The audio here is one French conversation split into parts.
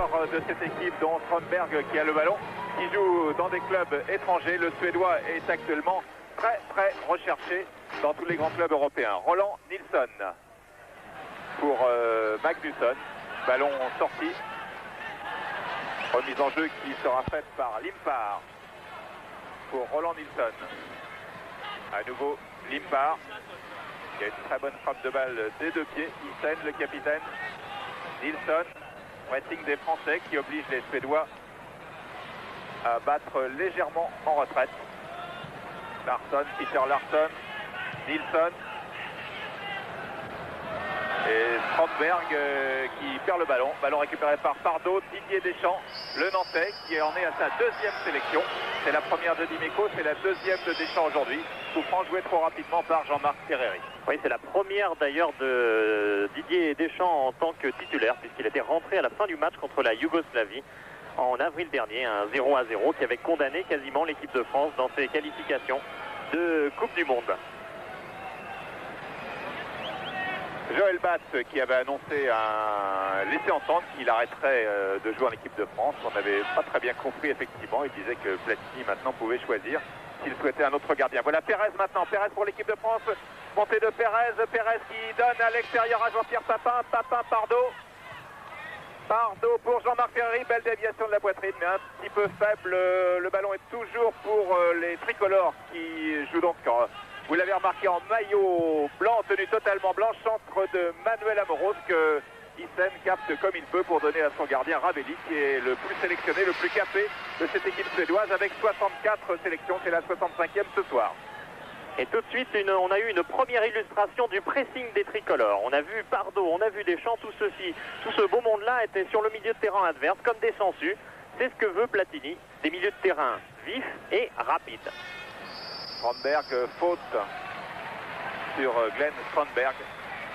De cette équipe, dont Strömberg qui a le ballon, qui joue dans des clubs étrangers. Le Suédois est actuellement très recherché dans tous les grands clubs européens. Roland Nilsson pour Magnusson. Ballon sorti. Remise en jeu qui sera faite par Limpar pour Roland Nilsson. À nouveau Limpar. Il y a une très bonne frappe de balle des deux pieds. Isen, le capitaine. Nilsson. Pressing des Français qui oblige les Suédois à battre légèrement en retraite. Larsson, Peter Larsson, Nilsson et Strömberg qui perd le ballon. Ballon récupéré par Pardo, Didier Deschamps, le Nantais qui en est à sa deuxième sélection. C'est la première de Dimeco, c'est la deuxième de Deschamps aujourd'hui. Coup franc joué trop rapidement par Jean-Marc Ferreri. Oui, c'est la première d'ailleurs de Didier Deschamps en tant que titulaire, puisqu'il était rentré à la fin du match contre la Yougoslavie en avril dernier, un 0-0 qui avait condamné quasiment l'équipe de France dans ses qualifications de Coupe du Monde. Joël Batz qui avait annoncé laissé entendre qu'il arrêterait de jouer en équipe de France. On n'avait pas très bien compris effectivement. Il disait que Platini maintenant pouvait choisir s'il souhaitait un autre gardien. Voilà Pérez maintenant. Pérez pour l'équipe de France. Montée de Pérez. Pérez qui donne à l'extérieur à Jean-Pierre Papin. Papin, Pardo. Pardo pour Jean-Marc Ferreri. Belle déviation de la poitrine, mais un petit peu faible. Le ballon est toujours pour les tricolores qui jouent donc, vous l'avez remarqué, en maillot blanc, tenue totalement blanche, centre de Manuel Amoros que Isen capte comme il peut pour donner à son gardien Ravelli, qui est le plus sélectionné, le plus capé de cette équipe suédoise avec 64 sélections. C'est la 65e ce soir. Et tout de suite, on a eu une première illustration du pressing des tricolores. On a vu Pardo, on a vu Deschamps, tout ce beau monde-là était sur le milieu de terrain adverse, comme des sangsues. C'est ce que veut Platini, des milieux de terrain vifs et rapides. Strömberg, faute sur Glenn Strömberg.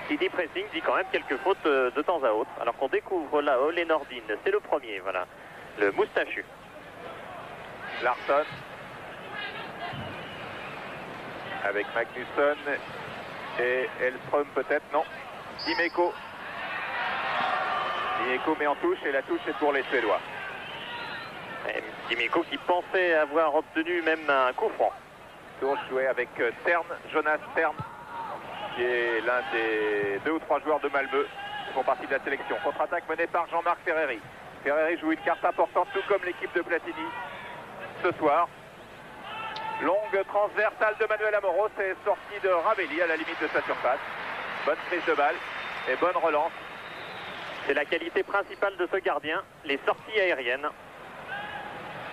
Qui dit pressing dit quand même quelques fautes de temps à autre. Alors qu'on découvre là Ole Nordin, c'est le premier, voilà, le moustachu. Larsson avec Magnusson et Elström peut-être, non. Dimeco. Dimeco met en touche et la touche est pour les Suédois. Dimeco qui pensait avoir obtenu même un coup franc. Touche joué avec Stern, Jonas Stern, qui est l'un des 2 ou 3 joueurs de Malmö qui font partie de la sélection. Contre-attaque menée par Jean-Marc Ferreri. Ferreri joue une carte importante, tout comme l'équipe de Platini ce soir. Longue transversale de Manuel Amoros et sortie de Ravelli à la limite de sa surface. Bonne prise de balle et bonne relance. C'est la qualité principale de ce gardien, les sorties aériennes.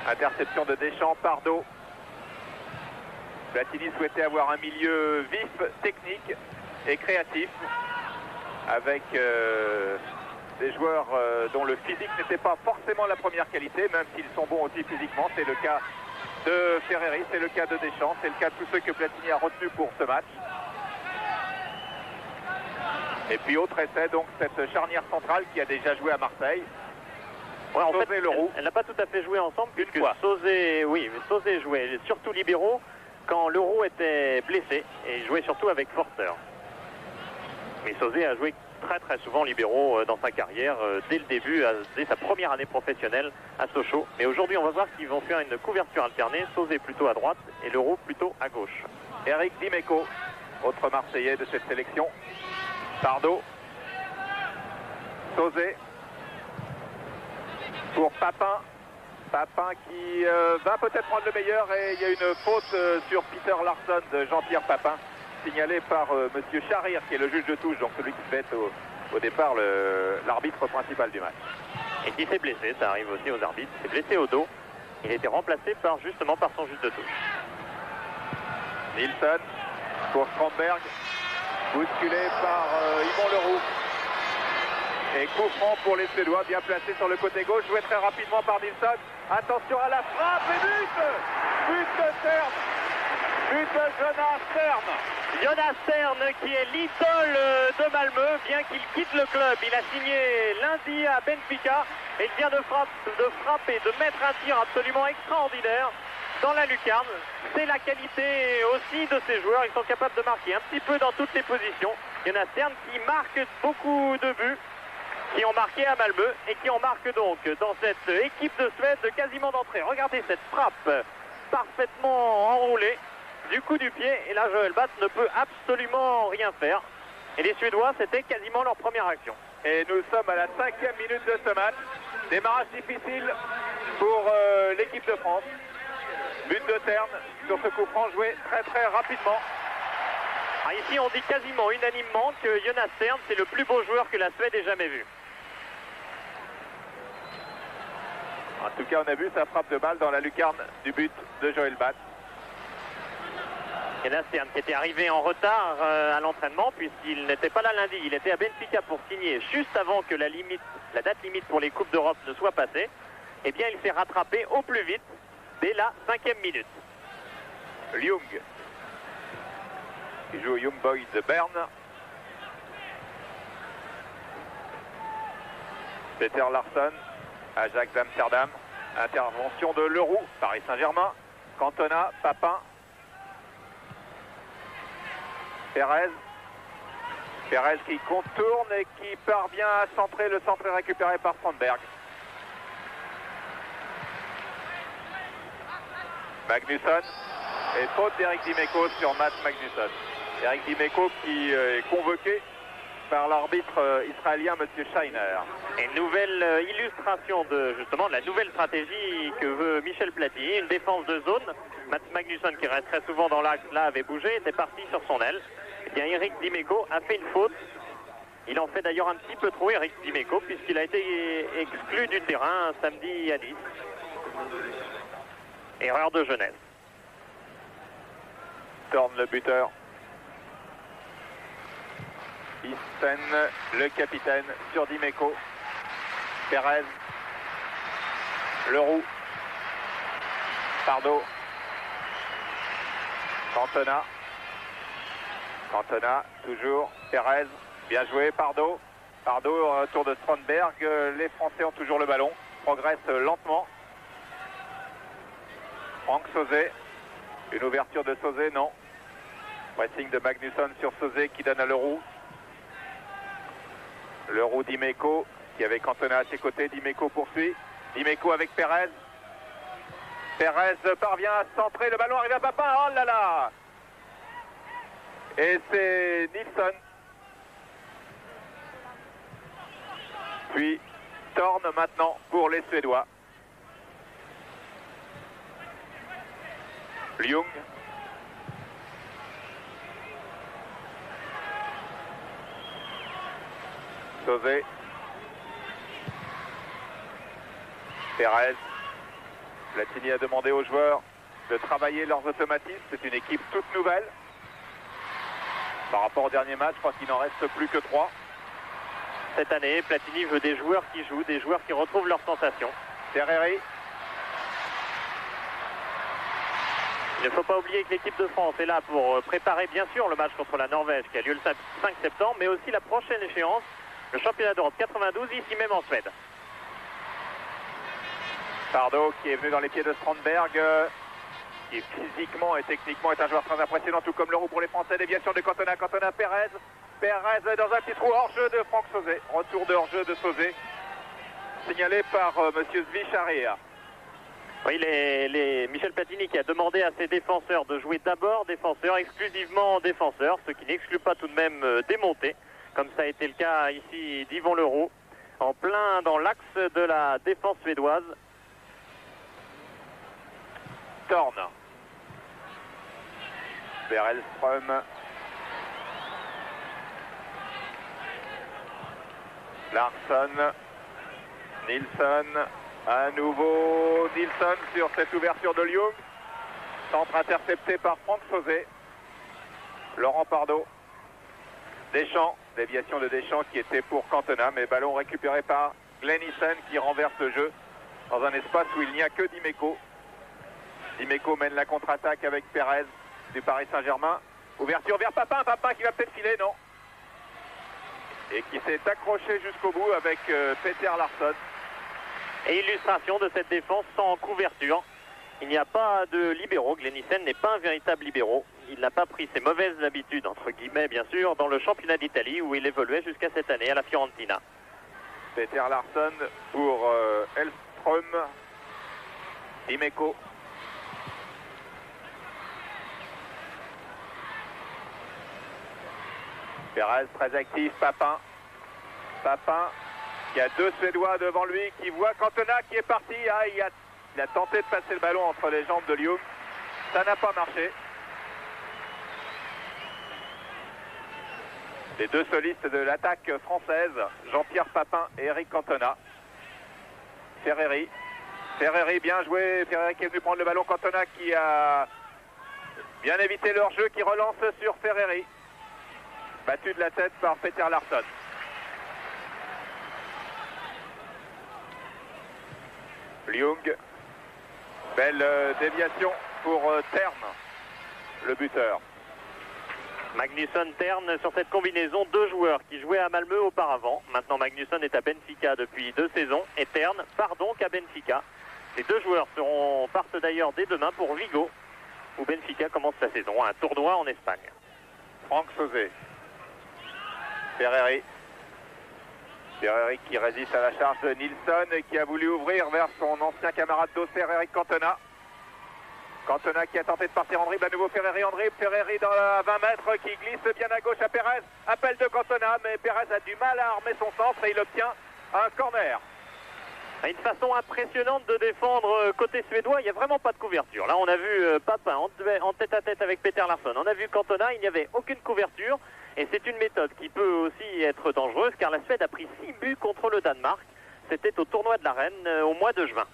Interception de Deschamps, Pardo. Platini souhaitait avoir un milieu vif, technique et créatif, avec des joueurs dont le physique n'était pas forcément la première qualité, même s'ils sont bons aussi physiquement. C'est le cas de Ferreri, c'est le cas de Deschamps, c'est le cas de tous ceux que Platini a retenus pour ce match. Et puis autre essai, donc cette charnière centrale qui a déjà joué à Marseille. Ouais, en fait, Leroux. Elle n'a pas tout à fait joué ensemble, puisque fois. Sauzé jouait surtout libéraux quand Leroux était blessé, et il jouait surtout avec Forster. Mais Sauzé a joué très souvent libéraux dans sa carrière, dès le début, dès sa première année professionnelle à Sochaux. Mais aujourd'hui, on va voir qu'ils vont faire une couverture alternée, Sauzé plutôt à droite et Leroux plutôt à gauche. Eric Dimeco, autre Marseillais de cette sélection. Pardo. Sauzé. Pour Papin. Papin qui va peut-être prendre le meilleur, et il y a une faute sur Peter Larsson de Jean-Pierre Papin, signalé par monsieur Charir, qui est le juge de touche, donc celui qui devait être au départ l'arbitre principal du match. Et qui s'est blessé, ça arrive aussi aux arbitres, s'est blessé au dos. Il a été remplacé justement par son juge de touche. Nilsson pour Strömberg, bousculé par Yvon Leroux. Et coup franc pour les Suédois, bien placé sur le côté gauche, joué très rapidement par Nilsson. Attention à la frappe et but! But de Stern! But de Jonas Stern! Jonas Stern qui est l'idole de Malmö, bien qu'il quitte le club. Il a signé lundi à Benfica et il vient de frapper, de mettre un tir absolument extraordinaire dans la lucarne. C'est la qualité aussi de ces joueurs, ils sont capables de marquer un petit peu dans toutes les positions. Jonas Stern qui marque beaucoup de buts. qui ont marqué à Malmö et qui en marquent donc dans cette équipe de Suède quasiment d'entrée. Regardez cette frappe parfaitement enroulée du coup du pied, et là Joel Batt ne peut absolument rien faire. Et les Suédois, c'était quasiment leur première action. Et nous sommes à la 5e minute de ce match. Démarrage difficile pour l'équipe de France. But de Tern sur ce coup franc joué très rapidement. Ah, ici, on dit quasiment unanimement que Jonas Tern, c'est le plus beau joueur que la Suède ait jamais vu. En tout cas, on a vu sa frappe de balle dans la lucarne du but de Joel Batt. Jonas Tern qui était arrivé en retard à l'entraînement puisqu'il n'était pas là lundi. Il était à Benfica pour signer juste avant que la date limite pour les Coupes d'Europe ne soit passée. Eh bien, il s'est rattrapé au plus vite dès la 5e minute. Ljung, qui joue au Young Boys de Berne. Peter Larsson, Ajax d'Amsterdam. Intervention de Leroux, Paris Saint-Germain. Cantona, Papin. Perez qui contourne et qui parvient à centrer. Le centre est récupéré par Strandberg. Magnusson et faute d'Eric Dimeco sur Mats Magnusson. Eric Dimeco qui est convoqué par l'arbitre israélien M. Scheiner. Une nouvelle illustration de justement de la nouvelle stratégie que veut Michel Platini, une défense de zone. Mats Magnusson, qui reste très souvent dans l'axe, là avait bougé, était parti sur son aile. Eh bien, Eric Dimeco a fait une faute. Il en fait d'ailleurs un petit peu trop, Eric Dimeco, puisqu'il a été exclu du terrain samedi à Nice. Erreur de jeunesse. Thorne, le buteur. Isten, le capitaine, sur Dimeco. Perez. Leroux. Pardo. Cantona, toujours. Perez. Bien joué. Pardo. Tour de Strandberg. Les Français ont toujours le ballon. Progressent lentement. Franck Sauzet. Une ouverture de Sauzet, non. Pressing de Magnusson sur Sauzet qui donne à Leroux. Leroux, Dimeco, qui avait Cantona à ses côtés. Dimeco poursuit. Dimeco avec Perez. Perez parvient à centrer. Le ballon arrive à Papin. Oh là là! Et c'est Nilsson. Puis Thorne maintenant pour les Suédois. Ljung. Sauzet. Perez. Platini a demandé aux joueurs de travailler leurs automatismes. C'est une équipe toute nouvelle. Par rapport au dernier match, je crois qu'il n'en reste plus que 3. Cette année, Platini veut des joueurs qui jouent, des joueurs qui retrouvent leurs sensations. Terreri. Il ne faut pas oublier que l'équipe de France est là pour préparer bien sûr le match contre la Norvège qui a lieu le 5 septembre, mais aussi la prochaine échéance, le championnat d'Europe 92, ici même en Suède. Pardo qui est venu dans les pieds de Strandberg, qui physiquement et techniquement est un joueur très impressionnant, tout comme Leroux pour les Français. Déviation de Cantona, Perez. Perez dans un petit trou, hors-jeu de Franck Sauzet. Retour de hors-jeu de Sauzet, signalé par monsieur Zvicharia. Oui, Michel Platini qui a demandé à ses défenseurs de jouer d'abord défenseurs, exclusivement défenseurs, ce qui n'exclut pas tout de même démonter, comme ça a été le cas ici d'Yvon Leroux, en plein dans l'axe de la défense suédoise. Thorne. Berelström. Larsson. Nilsson. À nouveau Nilsson sur cette ouverture de Ljung. Centre intercepté par Franck Sauzet. Laurent Pardo. Deschamps. Déviation de Deschamps qui était pour Cantona, mais ballon récupéré par Glenn Nissen qui renverse le jeu dans un espace où il n'y a que Dimeco. Dimeco mène la contre-attaque avec Perez du Paris Saint-Germain. Ouverture vers Papin qui va peut-être filer, non. Et qui s'est accroché jusqu'au bout avec Peter Larsson. Et illustration de cette défense sans couverture. Il n'y a pas de libéraux. Glenn Nissen n'est pas un véritable libéraux. Il n'a pas pris ses mauvaises habitudes, entre guillemets bien sûr, dans le championnat d'Italie où il évoluait jusqu'à cette année à la Fiorentina. Peter Larsson pour Hellström. Dimeco. Perez très actif, Papin. Papin qui a deux Suédois devant lui, qui voit Cantona qui est parti. Ah, il a tenté de passer le ballon entre les jambes de Ljung. Ça n'a pas marché. Les deux solistes de l'attaque française, Jean-Pierre Papin et Eric Cantona. Ferreri. Ferreri, bien joué. Ferreri qui est venu prendre le ballon. Cantona qui a bien évité leur jeu, qui relance sur Ferreri. Battu de la tête par Peter Larsson. Ljung. Belle déviation pour Tern, le buteur. Magnusson, Tern sur cette combinaison, deux joueurs qui jouaient à Malmö auparavant. Maintenant Magnusson est à Benfica depuis 2 saisons et Tern part donc à Benfica. Les deux joueurs partent d'ailleurs dès demain pour Vigo, où Benfica commence sa saison, un tournoi en Espagne. Franck Sauzet. Ferreri. Ferreri qui résiste à la charge de Nilsson et qui a voulu ouvrir vers son ancien camarade d'Auxerre, Eric Cantona. Cantona qui a tenté de partir en dribble, à nouveau Ferreri en dribble. Ferreri dans la 20 mètres qui glisse bien à gauche à Perez. Appel de Cantona, mais Perez a du mal à armer son centre et il obtient un corner. Une façon impressionnante de défendre côté suédois, il n'y a vraiment pas de couverture. Là on a vu Papin en tête à tête avec Peter Larsson. On a vu Cantona, il n'y avait aucune couverture. Et c'est une méthode qui peut aussi être dangereuse car la Suède a pris 6 buts contre le Danemark. C'était au tournoi de la Reine au mois de juin.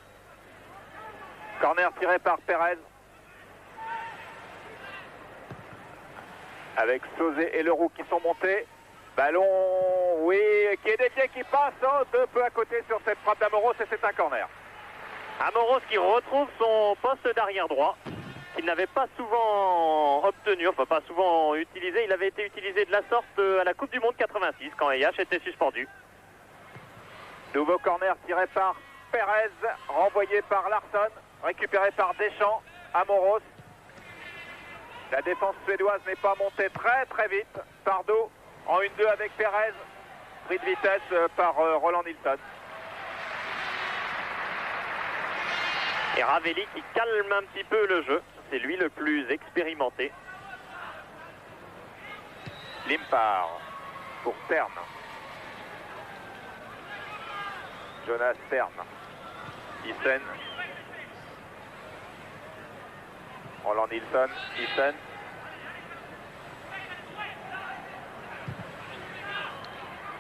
Corner tiré par Perez. Avec Sauzet et Leroux qui sont montés. Ballon, oui, qui est dévié, qui passe un peu à côté sur cette frappe d'Amoros et c'est un corner. Amoros qui retrouve son poste d'arrière droit, qu'il n'avait pas souvent obtenu, enfin pas souvent utilisé. Il avait été utilisé de la sorte à la Coupe du Monde 86 quand EH était suspendu. Nouveau corner tiré par Perez, renvoyé par Larsson, récupéré par Deschamps, Amoros. La défense suédoise n'est pas montée très vite. Pardo en 1-2 avec Perez, pris de vitesse par Roland Nilsson. Et Ravelli qui calme un petit peu le jeu. C'est lui le plus expérimenté. Limpar pour Tern. Jonas Tern. Hyssen. Roland Nilsson. Hyssen.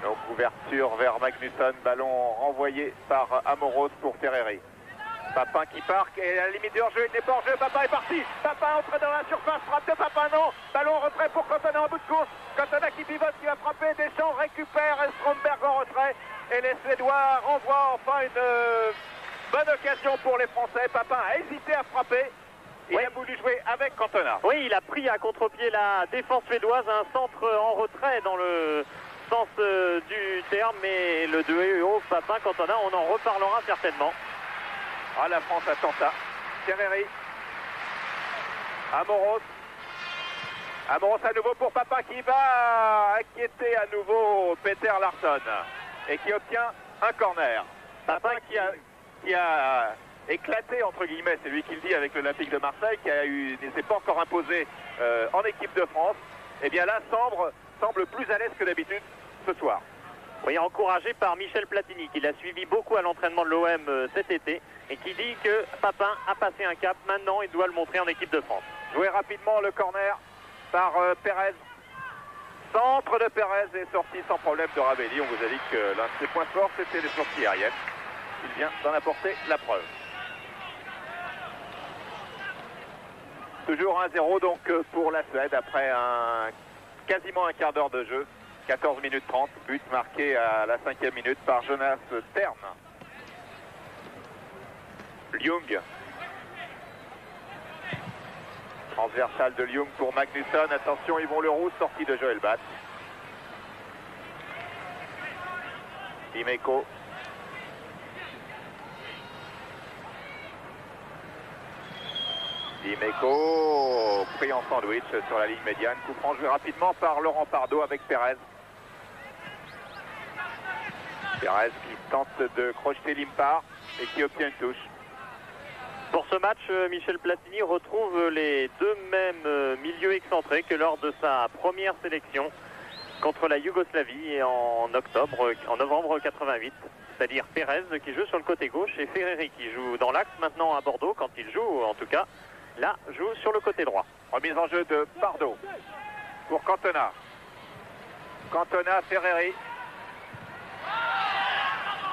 Donc ouverture vers Magnusson. Ballon renvoyé par Amoros pour Ferreri. Papin qui part et à la limite du hors-jeu, il n'est pas hors-jeu, Papin est parti. Papin entre dans la surface, frappe de Papin, non. Ballon en retrait pour Cantona en bout de course. Cantona qui pivote, qui va frapper, Deschamps récupère Stromberg en retrait. Et les Suédois renvoient enfin une bonne occasion pour les Français. Papin a hésité à frapper. Il a voulu jouer avec Cantona. Oui, il a pris à contre-pied la défense suédoise, un centre en retrait dans le sens du terme. Mais le duo Papin-Cantona, on en reparlera certainement. Ah, la France attend ça. Ferreri. Amoros. Amoros à nouveau pour Papin qui va inquiéter à nouveau Peter Larsson et qui obtient un corner. Papin qui a éclaté entre guillemets, c'est lui qui le dit, avec l'Olympique de Marseille, qui ne s'est pas encore imposé en équipe de France. Et bien là semble plus à l'aise que d'habitude ce soir. Oui, encouragé par Michel Platini, qui l'a suivi beaucoup à l'entraînement de l'OM cet été, et qui dit que Papin a passé un cap, maintenant il doit le montrer en équipe de France. Joué rapidement le corner par Perez. Centre de Perez est sorti sans problème de Ravelli. On vous a dit que l'un de ses points forts, c'était les sorties aériennes. Il vient d'en apporter la preuve. Toujours 1-0 donc pour la Suède après quasiment un quart d'heure de jeu. 14 minutes 30, but marqué à la 5e minute par Jonas Tern. Ljung. Transversal de Ljung pour Magnusson. Attention, Yvon Leroux, sortie de Joël Batt. Dimeco. Dimeco pris en sandwich sur la ligne médiane. Coup franc joué rapidement par Laurent Pardo avec Perez. Pérez qui tente de crocheter Limpar et qui obtient une touche. Pour ce match, Michel Platini retrouve les deux mêmes milieux excentrés que lors de sa première sélection contre la Yougoslavie en novembre 88. C'est-à-dire Pérez qui joue sur le côté gauche et Ferreri qui joue dans l'axe maintenant à Bordeaux quand il joue, en tout cas, là, joue sur le côté droit. Remise en jeu de Pardo pour Cantona. Cantona, Ferreri.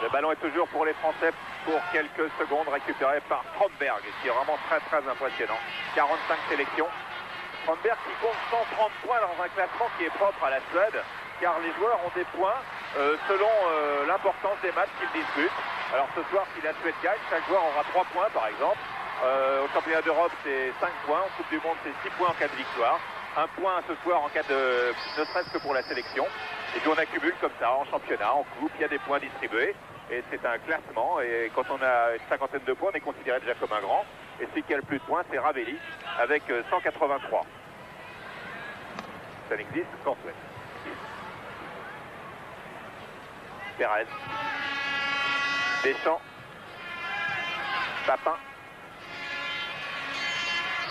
Le ballon est toujours pour les Français pour quelques secondes, récupéré par Stromberg, qui est vraiment très impressionnant. 45 sélections. Stromberg qui compte 130 points dans un classement qui est propre à la Suède, car les joueurs ont des points selon l'importance des matchs qu'ils disputent. Alors ce soir, si la Suède gagne, chaque joueur aura 3 points par exemple. Au championnat d'Europe, c'est 5 points. En Coupe du Monde, c'est 6 points en cas de victoire. 1 point ce soir en cas de, ne serait-ce que pour la sélection. Et puis on accumule comme ça en championnat, en coupe, il y a des points distribués. Et c'est un classement. Et quand on a une cinquantaine de points, on est considéré déjà comme un grand. Et celui qui a le plus de points, c'est Ravelli, avec 183. Ça n'existe qu'en Suède. Pérez. Deschamps. Papin.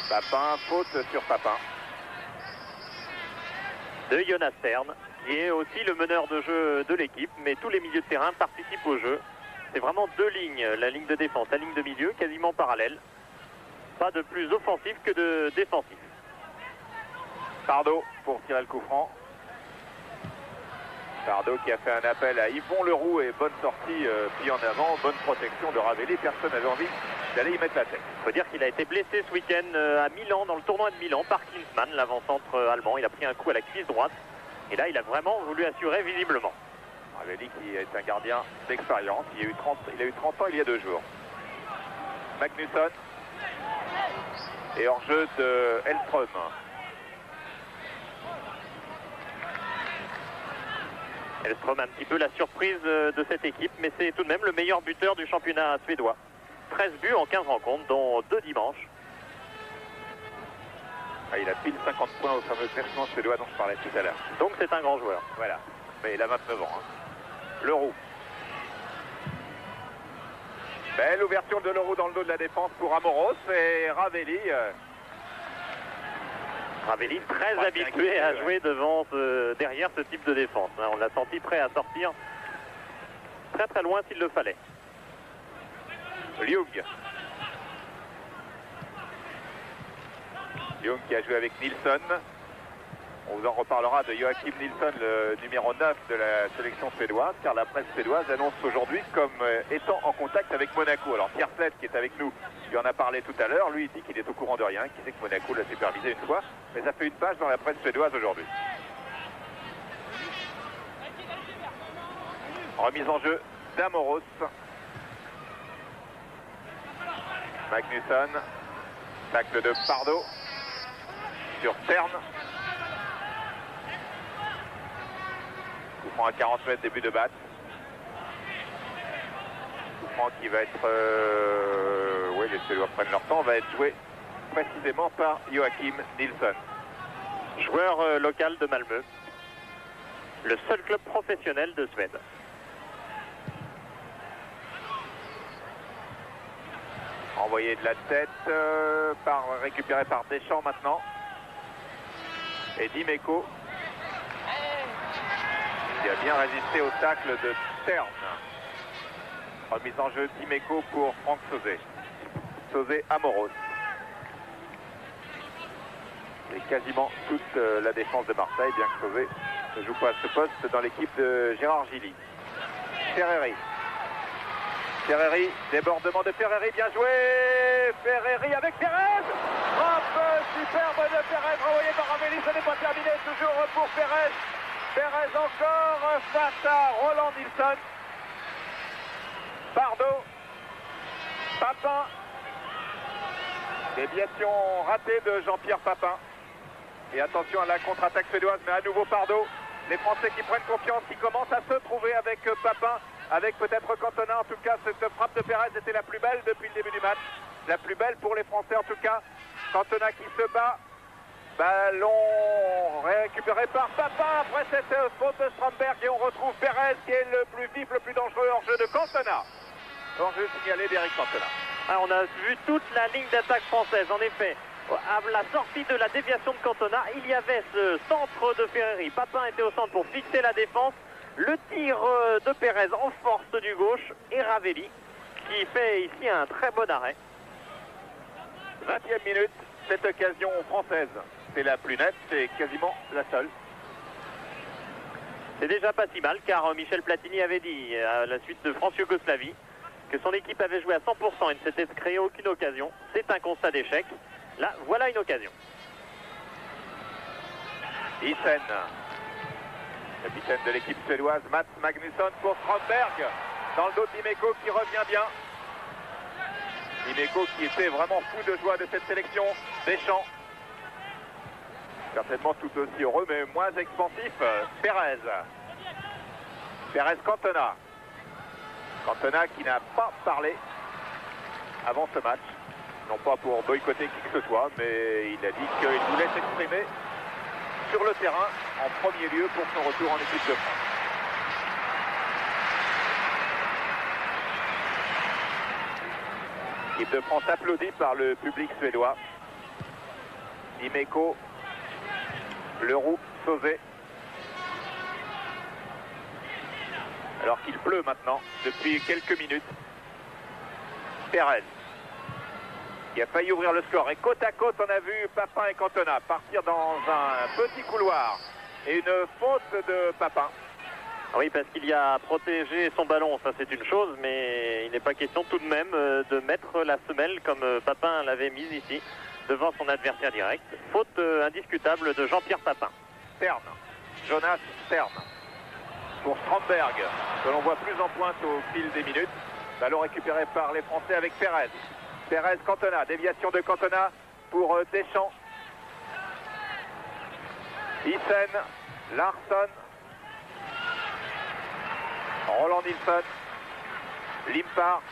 Papin, faute sur Papin. De Jonas Stern, qui est aussi le meneur de jeu de l'équipe, mais tous les milieux de terrain participent au jeu. C'est vraiment deux lignes, la ligne de défense, la ligne de milieu, quasiment parallèle. Pas de plus offensif que de défensif. Pardo pour tirer le coup franc. Pardo qui a fait un appel à Yvon Leroux et bonne sortie, puis en avant, bonne protection de Ravelli. Personne n'avait envie d'aller y mettre la tête. Il faut dire qu'il a été blessé ce week-end à Milan, dans le tournoi de Milan, par Klinsmann, l'avant-centre allemand. Il a pris un coup à la cuisse droite. Et là, il a vraiment voulu assurer visiblement. Ravelli qui est un gardien d'expérience. Il a eu 30 ans il y a 2 jours. Magnusson. Et hors-jeu de Hellström. Hellström un petit peu la surprise de cette équipe, mais c'est tout de même le meilleur buteur du championnat suédois. 13 buts en 15 rencontres, dont 2 dimanches. Ah, il a pile 50 points au fameux classement suédois dont je parlais tout à l'heure. Donc c'est un grand joueur. Voilà, mais il a 29 ans. Leroux. Belle ouverture de Leroux dans le dos de la défense pour Amoros et Ravelli. Ravelli très habitué à jouer derrière ce type de défense. On l'a senti prêt à sortir très loin s'il le fallait. Ljung. Ljung qui a joué avec Nilsson. On vous en reparlera de Joachim Nilsson, le numéro 9 de la sélection suédoise, car la presse suédoise annonce aujourd'hui comme étant en contact avec Monaco. Alors Pierre Plett, qui est avec nous, lui en a parlé tout à l'heure, lui il dit qu'il est au courant de rien, qu'il sait que Monaco l'a supervisé une fois, mais ça fait une page dans la presse suédoise aujourd'hui. Remise en jeu d'Amoros. Magnusson. Tacle de Pardo sur Stern. Coup franc à 40 mètres, début de batte. Coup franc qui va être... oui, les Suédois prennent leur temps, va être joué précisément par Joachim Nilsson. Joueur local de Malmö. Le seul club professionnel de Suède. Envoyé de la tête, récupéré par Deschamps maintenant. Et Dimeco qui a bien résisté au tacle de Stern. Remise en jeu Dimeco pour Franck Sauzet. Sauzet Amoros. Et quasiment toute la défense de Marseille, bien que Sauzet ne joue pas à ce poste dans l'équipe de Gérard Gilly. Ferreri. Ferreri, débordement de Ferreri, bien joué. Ferreri avec Pérez. Frappe superbe de Pérez, renvoyé par Ravelli, ce n'est pas terminé, toujours pour Pérez. Pérez encore face à Roland Nilsson. Pardo. Papin. Déviation ratée de Jean-Pierre Papin. Et attention à la contre-attaque suédoise, mais à nouveau Pardo. Les Français qui prennent confiance, qui commencent à se trouver avec Papin, avec peut-être Cantona. En tout cas, cette frappe de Pérez était la plus belle depuis le début du match. La plus belle pour les Français en tout cas. Cantona qui se bat Ballon récupéré par Papin après cette faute de Stromberg et on retrouve Pérez qui est le plus vif, le plus dangereux hors jeu de Cantona. Hors jeu signalé d'Eric Cantona. Ah, on a vu toute la ligne d'attaque française, en effet. À la sortie de la déviation de Cantona, il y avait ce centre de Ferreri. Papin était au centre pour fixer la défense. Le tir de Pérez en force du gauche et Ravelli qui fait ici un très bon arrêt. 20e minute, cette occasion française, c'est la plus nette, c'est quasiment la seule. C'est déjà pas si mal car Michel Platini avait dit à la suite de France-Yougoslavie que son équipe avait joué à 100% et ne s'était créé aucune occasion. C'est un constat d'échec. Là, voilà une occasion. Isen, capitaine de l'équipe suédoise, Mats Magnusson pour Stromberg, dans le dos de Dimeco qui revient bien. Dimeco qui était vraiment fou de joie de cette sélection. Deschamps, certainement tout aussi heureux mais moins expansif. Pérez. Pérez Cantona. Cantona qui n'a pas parlé avant ce match. Non pas pour boycotter qui que ce soit, mais il a dit qu'il voulait s'exprimer sur le terrain en premier lieu pour son retour en équipe de France. L'équipe de France applaudie par le public suédois. Dimeco, Leroux, Sauzet. Alors qu'il pleut maintenant depuis quelques minutes. Pérez qui a failli ouvrir le score. Et côte à côte, on a vu Papin et Cantona partir dans un petit couloir. Et une faute de Papin. Oui, parce qu'il y a protégé son ballon, ça c'est une chose, mais il n'est pas question tout de même de mettre la semelle comme Papin l'avait mise ici, devant son adversaire direct. Faute indiscutable de Jean-Pierre Papin. Stern, Jonas Stern, pour Stromberg, que l'on voit plus en pointe au fil des minutes. Ballon récupéré par les Français avec Pérez. Pérez, Cantona, déviation de Cantona pour Deschamps. Isen, Larsson, Roland Nilsson, Limpar,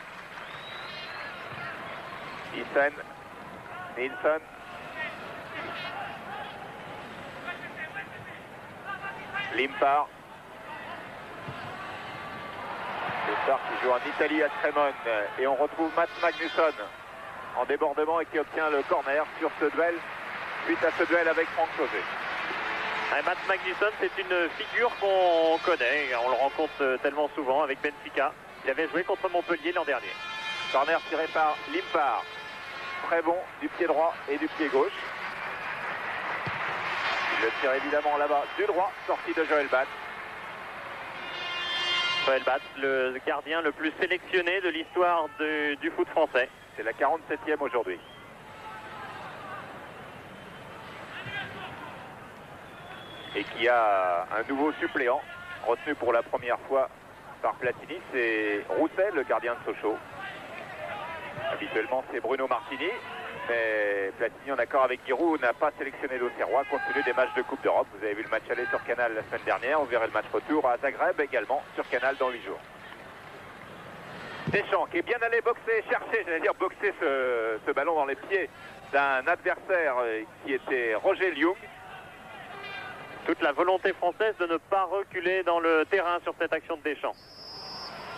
Isen, Nilsson, Limpar. Limpar qui joue en Italie à Cremone et on retrouve Mats Magnusson en débordement et qui obtient le corner sur ce duel, suite à ce duel avec Franck Sauzet. Mats Magnusson, c'est une figure qu'on connaît, on le rencontre tellement souvent avec Benfica. Il avait joué contre Montpellier l'an dernier. Corner tiré par Limpar, très bon du pied droit et du pied gauche. Il le tire évidemment là-bas du droit, sortie de Joël Batz. Joël Batz, le gardien le plus sélectionné de l'histoire du foot français. C'est la 47e aujourd'hui. Et qui a un nouveau suppléant, retenu pour la première fois par Platini, c'est Roussel, le gardien de Sochaux. Habituellement, c'est Bruno Martini, mais Platini, en accord avec Giroud, n'a pas sélectionné l'Auxerrois compte tenu des matchs de Coupe d'Europe. Vous avez vu le match aller sur Canal la semaine dernière, vous verrez le match retour à Zagreb également sur Canal dans 8 jours. Deschamps qui est bien allé boxer, chercher, j'allais dire boxer ce ballon dans les pieds d'un adversaire qui était Roger Liung. Toute la volonté française de ne pas reculer dans le terrain sur cette action de Deschamps.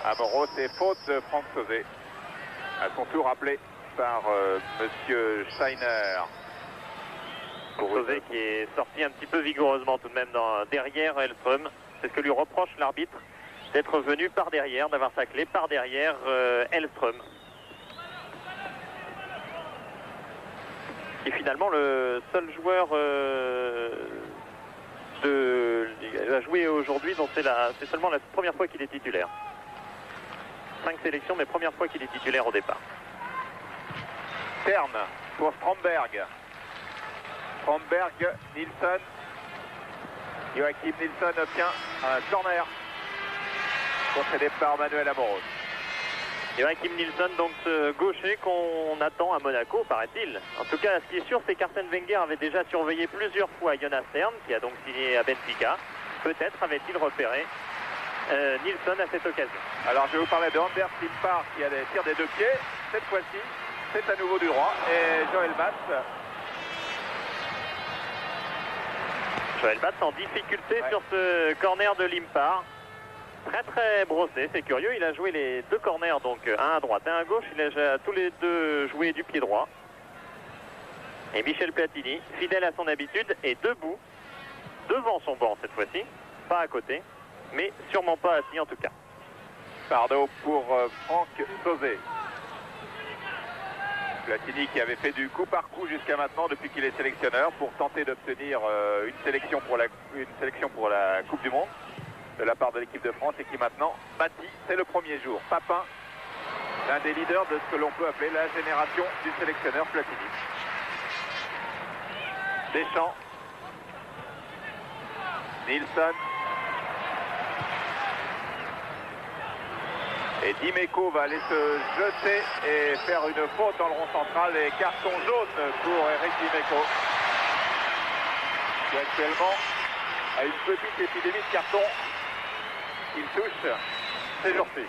À Moreau, c'est faute de Franck Sauzet. À son tour appelé par Monsieur Scheiner. Pour Sauzet qui est sorti un petit peu vigoureusement tout de même derrière Hellström. C'est ce que lui reproche l'arbitre, d'être venu par derrière, d'avoir taclé par derrière Hellström. Qui est finalement le seul joueur à jouer aujourd'hui, dont c'est seulement la première fois qu'il est titulaire. 5 sélections, mais première fois qu'il est titulaire au départ. Stern pour Stromberg. Stromberg, Nilsson. Joachim Nilsson obtient un corner concédé par Manuel Amoros. Joachim Nilsson, donc ce gaucher qu'on attend à Monaco, paraît-il. En tout cas, ce qui est sûr, c'est qu'Arsène Wenger avait déjà surveillé plusieurs fois Jonas Stern, qui a donc signé à Benfica. Peut-être avait-il repéré Nilsson à cette occasion. Alors, je vais vous parler de Anders Limpar qui a des tirs des 2 pieds. Cette fois-ci, c'est à nouveau du droit. Et Joël Batz Joël Batz en difficulté sur ce corner de Limpar. Très très brossé, c'est curieux. Il a joué les deux corners, donc un à droite et un à gauche. Il a tous les deux joué du pied droit. Et Michel Platini, fidèle à son habitude, est debout, devant son banc cette fois-ci. Pas à côté, mais sûrement pas assis en tout cas. Pardo pour Franck Sauzet. Platini qui avait fait du coup par coup jusqu'à maintenant depuis qu'il est sélectionneur pour tenter d'obtenir une sélection pour la Coupe du Monde de la part de l'équipe de France et qui maintenant bâtit, c'est le premier jour. Papin, l'un des leaders de ce que l'on peut appeler la génération du sélectionneur Platini. Deschamps, Nilsson et Dimeco va aller se jeter et faire une faute dans le rond central et carton jaune pour Eric Dimeco qui actuellement a une petite épidémie de carton qu'il touche ces jours-ci.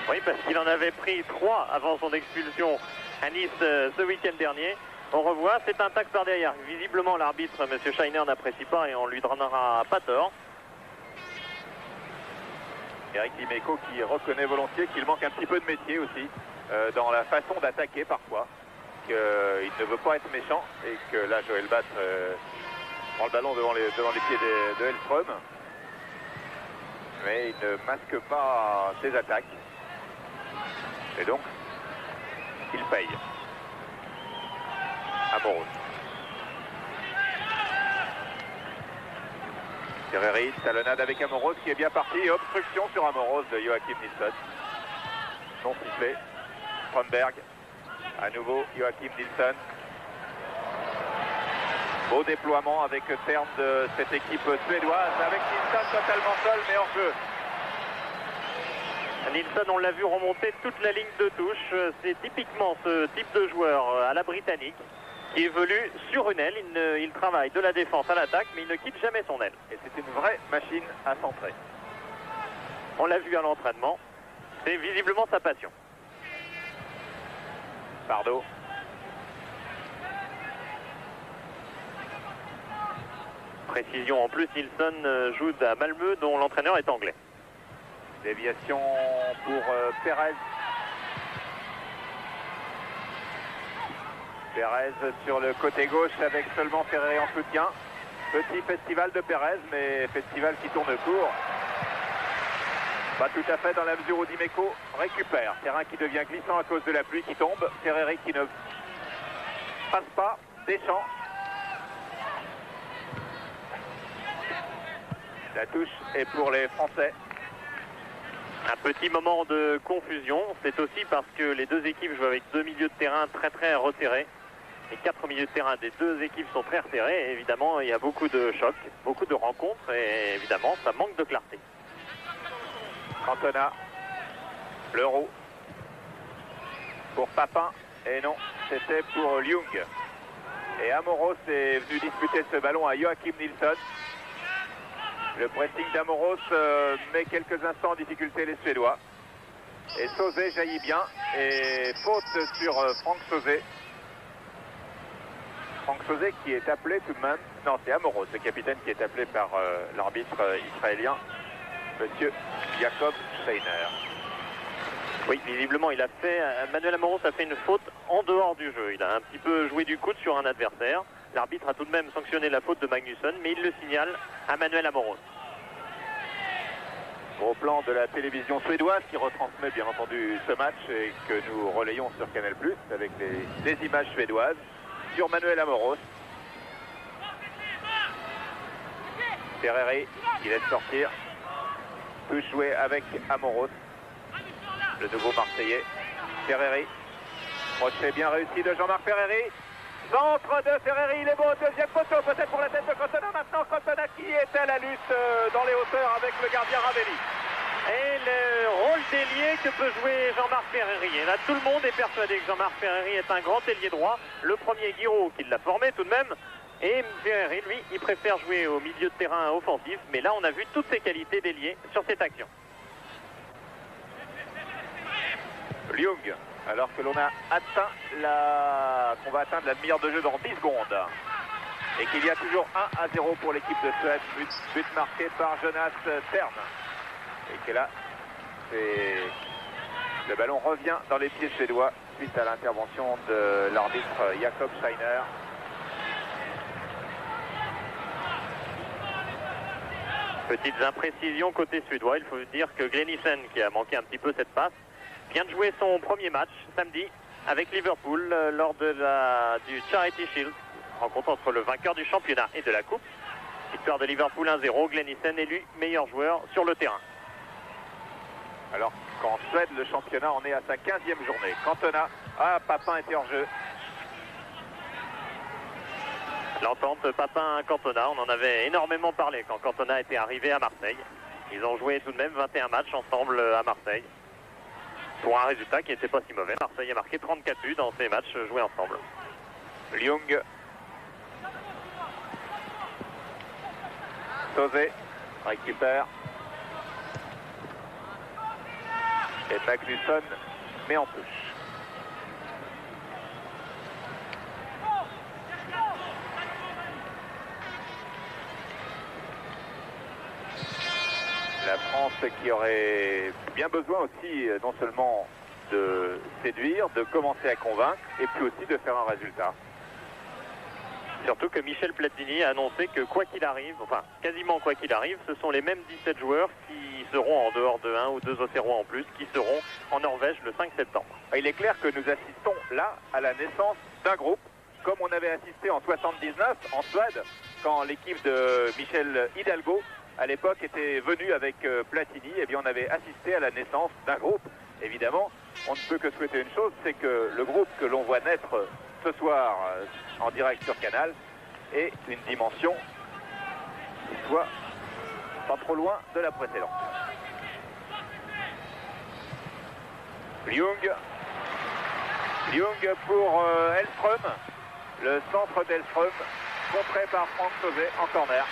Oui, parce qu'il en avait pris 3 avant son expulsion à Nice ce week-end dernier. On revoit, c'est un tacle par derrière. Visiblement, l'arbitre, M. Scheiner, n'apprécie pas et on lui donnera pas tort. Eric Dimeco qui reconnaît volontiers qu'il manque un petit peu de métier aussi dans la façon d'attaquer parfois, qu'il ne veut pas être méchant et que là, Joël Batz prend le ballon devant les pieds de Hellström. Mais il ne masque pas ses attaques. Et donc, il paye. Amoros. Ferreri, talonnade avec Amoros qui est bien parti. Obstruction sur Amoros de Joachim Nilsson. Non sifflé. Stromberg. À nouveau Joachim Nilsson. Beau déploiement avec terme de cette équipe suédoise avec Nilsson totalement seul mais hors jeu. Nilsson, on l'a vu remonter toute la ligne de touche. C'est typiquement ce type de joueur à la britannique qui évolue sur une aile. Il travaille de la défense à l'attaque, mais il ne quitte jamais son aile. Et c'est une vraie machine à centrer. On l'a vu à l'entraînement. C'est visiblement sa passion. Pardo. Précision en plus, Nilsson joue à Malmö dont l'entraîneur est anglais. Déviation pour Perez. Perez sur le côté gauche avec seulement Ferreri en soutien. Petit festival de Perez, mais festival qui tourne court. Pas tout à fait dans la mesure où Dimeco récupère. Terrain qui devient glissant à cause de la pluie qui tombe. Ferreri qui ne passe pas. Deschamps. La touche est pour les Français. Un petit moment de confusion, c'est aussi parce que les deux équipes jouent avec deux milieux de terrain très très resserrés. Les 4 milieux de terrain des deux équipes sont très resserrés et évidemment il y a beaucoup de chocs, beaucoup de rencontres et évidemment ça manque de clarté. Cantona, Leroux pour Papin et non, c'était pour Ljung. Et Amoros est venu disputer ce ballon à Joachim Nilsson. Le pressing d'Amoros met quelques instants en difficulté les Suédois. Et Sauzet jaillit bien. Et faute sur Franck Sauzet. Franck Sauzet qui est appelé tout de même. Non, c'est Amoros, le capitaine qui est appelé par l'arbitre israélien, monsieur Jacob Steiner. Oui, visiblement, Manuel Amoros a fait une faute en dehors du jeu. Il a un petit peu joué du coude sur un adversaire. L'arbitre a tout de même sanctionné la faute de Magnusson, mais il le signale à Manuel Amoros. Au plan de la télévision suédoise qui retransmet bien entendu ce match et que nous relayons sur Canal+, avec des images suédoises, sur Manuel Amoros. Ferreri qui laisse sortir. Peut jouer avec Amoros, le nouveau Marseillais. Ferreri. Crochet bien réussi de Jean-Marc Ferreri. Centre de Ferreri, il est beau, deuxième poteau, peut-être pour la tête de Cantona. Maintenant, Cantona qui est à la lutte dans les hauteurs avec le gardien Ravelli. Et le rôle d'ailier que peut jouer Jean-Marc Ferreri. Et là, tout le monde est persuadé que Jean-Marc Ferreri est un grand ailier droit. Le premier Guiraud qui l'a formé tout de même. Et Ferreri, lui, il préfère jouer au milieu de terrain offensif. Mais là, on a vu toutes ses qualités d'ailier sur cette action. Ljung, alors que l'on a atteint qu'on va atteindre la demi-heure de jeu dans 10 secondes. Et qu'il y a toujours 1-0 pour l'équipe de Suède, but marqué par Jonas Tern. Et que là, le ballon revient dans les pieds suédois suite à l'intervention de l'arbitre Jakob Scheiner. Petites imprécisions côté suédois. Il faut dire que Glennissen, qui a manqué un petit peu cette passe, vient de jouer son premier match samedi avec Liverpool lors de du Charity Shield, rencontre entre le vainqueur du championnat et de la coupe. Victoire de Liverpool 1-0, Glennissen élu meilleur joueur sur le terrain. Alors qu'en Suède, le championnat en est à sa 15e journée. Cantona, Papin était hors jeu. L'entente Papin-Cantona, on en avait énormément parlé quand Cantona était arrivé à Marseille. Ils ont joué tout de même 21 matchs ensemble à Marseille. Pour un résultat qui n'était pas si mauvais. Marseille a marqué 34 buts dans ces matchs joués ensemble. Ljung. Sauzé récupère. Et Magnusson met en touche. La France qui aurait bien besoin aussi non seulement de séduire, de commencer à convaincre et puis aussi de faire un résultat. Surtout que Michel Platini a annoncé que quoi qu'il arrive, enfin quasiment quoi qu'il arrive, ce sont les mêmes 17 joueurs qui seront en dehors de 1 ou 2 Auxerrois en plus, qui seront en Norvège le 5 septembre. Il est clair que nous assistons là à la naissance d'un groupe, comme on avait assisté en 79 en Suède, quand l'équipe de Michel Hidalgo à l'époque était venue avec Platini, et bien on avait assisté à la naissance d'un groupe. Évidemment, on ne peut que souhaiter une chose, c'est que le groupe que l'on voit naître ce soir en direct sur Canal ait une dimension qui soit pas trop loin de la précédente. Ljung pour Hellström, le centre d'Hellström, contré par Frank Sauzé en corner.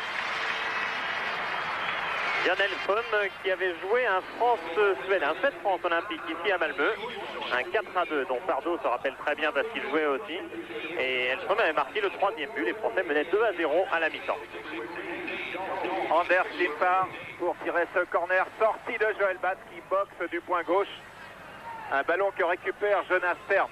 Jan Hellström qui avait joué un France-Suède, un 7 France olympique ici à Malmö, un 4-2 dont Pardo se rappelle très bien parce qu'il jouait aussi. Et Hellström avait marqué le 3e but, les Français menaient 2-0 à la mi-temps. Anders Limpar pour tirer ce corner, sorti de Joël Batz qui boxe du point gauche. Un ballon que récupère Jonas Tern.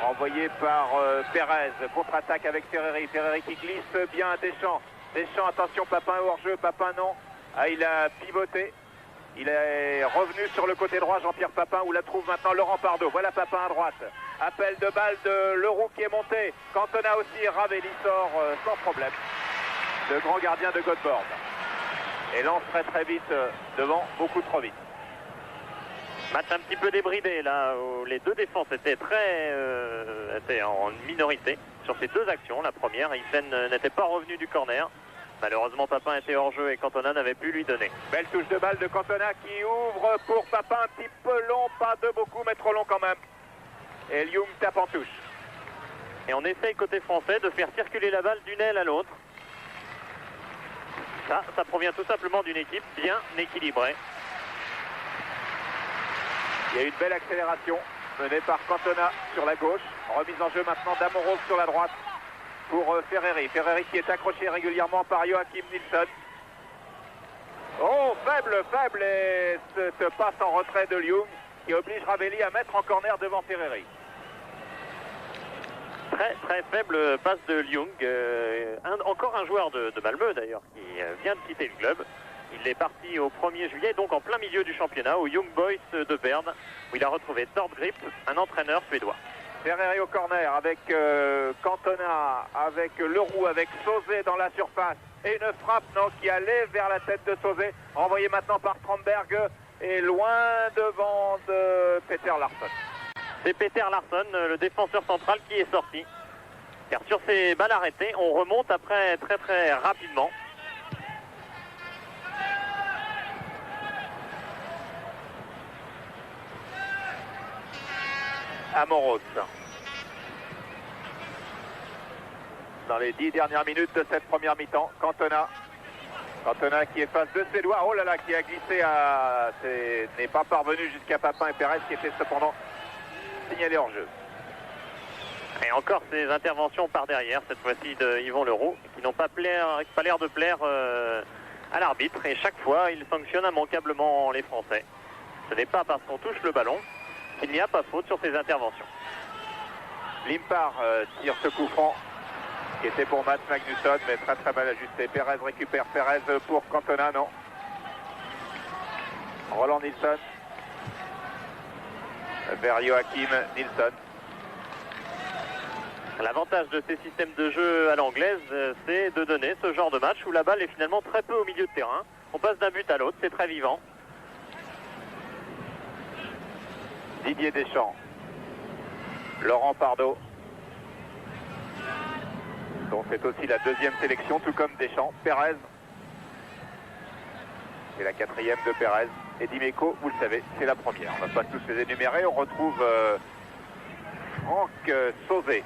Envoyé par Pérez, contre-attaque avec Ferreri. Ferreri qui glisse bien à Deschamps. Deschamps, attention, Papin est hors jeu, Papin non. Il a pivoté. Il est revenu sur le côté droit, Jean-Pierre Papin, où la trouve maintenant Laurent Pardo. Voilà Papin à droite. Appel de balle de Leroux qui est monté. Cantona aussi, Ravelli sort sans problème. Le grand gardien de Göteborg. Et lance très vite devant, beaucoup trop vite. Match un petit peu débridé là, où les deux défenses étaient étaient en minorité sur ces deux actions. La première, Isen n'était pas revenu du corner. Malheureusement, Papin était hors jeu et Cantona n'avait pu lui donner. Belle touche de balle de Cantona qui ouvre pour Papin, un petit peu long, pas de beaucoup, mais trop long quand même. Et Ljung tape en touche. Et on essaye côté français de faire circuler la balle d'une aile à l'autre. Ça provient tout simplement d'une équipe bien équilibrée. Il y a une belle accélération menée par Cantona sur la gauche. Remise en jeu maintenant d'Amorov sur la droite pour Ferreri. Ferreri qui est accroché régulièrement par Joachim Nilsson. Oh, faible et cette passe en retrait de Ljung qui oblige Ravelli à mettre en corner devant Ferreri. Très faible passe de Ljung. Encore un joueur de Malmö d'ailleurs qui vient de quitter le club. Il est parti au 1er juillet, donc en plein milieu du championnat, au Young Boys de Berne, où il a retrouvé Tord Grip, un entraîneur suédois. Ferreri au corner avec Cantona, avec Leroux, avec Sauzé dans la surface. Et une frappe qui allait vers la tête de Sauzé, renvoyée maintenant par Strandberg et loin devant de Peter Larsson. C'est Peter Larsson, le défenseur central, qui est sorti. Car sur ces balles arrêtées, on remonte après très rapidement. Amoros. Dans les 10 dernières minutes de cette première mi-temps, Cantona qui efface de ses doigts. Oh là là, qui a glissé n'est pas parvenu jusqu'à Papin et Pérez qui était cependant signalé hors jeu. Et encore ces interventions par derrière, cette fois-ci de Yvon Leroux, qui n'ont pas l'air de plaire à l'arbitre. Et chaque fois, il sanctionne immanquablement les Français. Ce n'est pas parce qu'on touche le ballon qu'il n'y a pas faute sur ces interventions. Limpar tire ce coup franc qui était pour Mats Magnusson, mais très très mal ajusté. Perez récupère, Perez pour Cantona, non. Roland Nilsson vers Joachim Nilsson. L'avantage de ces systèmes de jeu à l'anglaise, c'est de donner ce genre de match où la balle est finalement très peu au milieu de terrain. On passe d'un but à l'autre, c'est très vivant. Didier Deschamps, Laurent Pardo, dont c'est aussi la deuxième sélection, tout comme Deschamps. Perez, c'est la quatrième de Perez. Et Dimeco, vous le savez, c'est la première. On ne va pas tous les énumérer. On retrouve Franck Sauzet.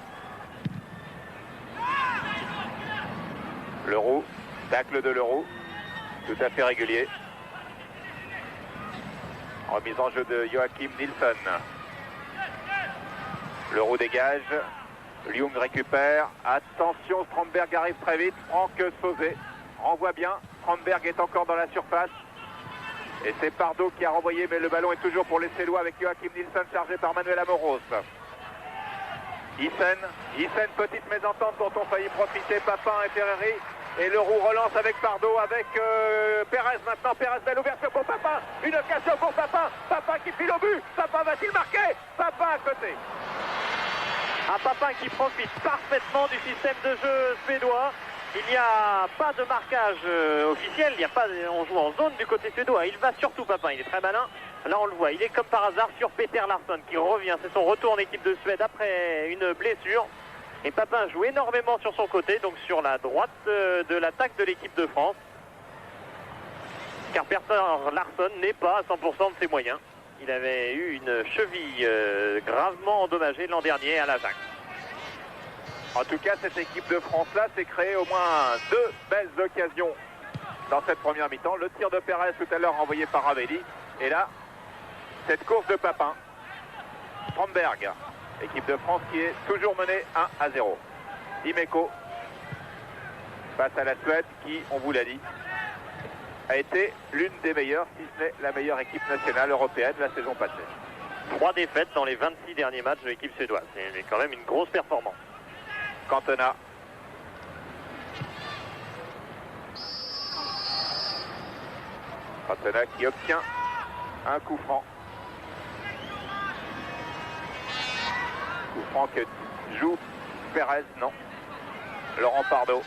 Leroux, tacle de Leroux, tout à fait régulier. Remise en jeu de Joachim Nilsson. Leroux dégage. Lyung récupère. Attention, Strandberg arrive très vite. Franck Sauzet renvoie bien. Strandberg est encore dans la surface. Et c'est Pardo qui a renvoyé, mais le ballon est toujours pour les Célois avec Joachim Nilsson chargé par Manuel Amoros. Hyssen, petite mésentente dont ont failli profiter Papin et Ferreri. Et Leroux relance avec Pardo, avec Perez maintenant. Perez, belle ouverture pour Papin. Une occasion pour Papin. Papin qui file au but. Papin va-t-il marquer? Papin à côté. Un Papin qui profite parfaitement du système de jeu suédois. Il n'y a pas de marquage officiel, on joue en zone du côté suédois. Il va surtout Papin, il est très malin. Là on le voit, il est comme par hasard sur Peter Larsson qui revient. C'est son retour en équipe de Suède après une blessure. Et Papin joue énormément sur son côté, donc sur la droite de l'attaque de l'équipe de France. Car Peter Larsson n'est pas à 100% de ses moyens. Il avait eu une cheville gravement endommagée l'an dernier à l'Ajax. En tout cas, cette équipe de France-là s'est créée au moins deux belles occasions dans cette première mi-temps. Le tir de Perez tout à l'heure envoyé par Ravelli. Et là, cette course de Papin. Strandberg, équipe de France qui est toujours menée 1-0. Dimeco face à la Suède qui, on vous l'a dit, a été l'une des meilleures, si ce n'est la meilleure équipe nationale européenne la saison passée. 3 défaites dans les 26 derniers matchs de l'équipe suédoise. C'est quand même une grosse performance. Cantona. Cantona qui obtient un coup franc. Coup franc que joue Perez, non. Laurent Pardo.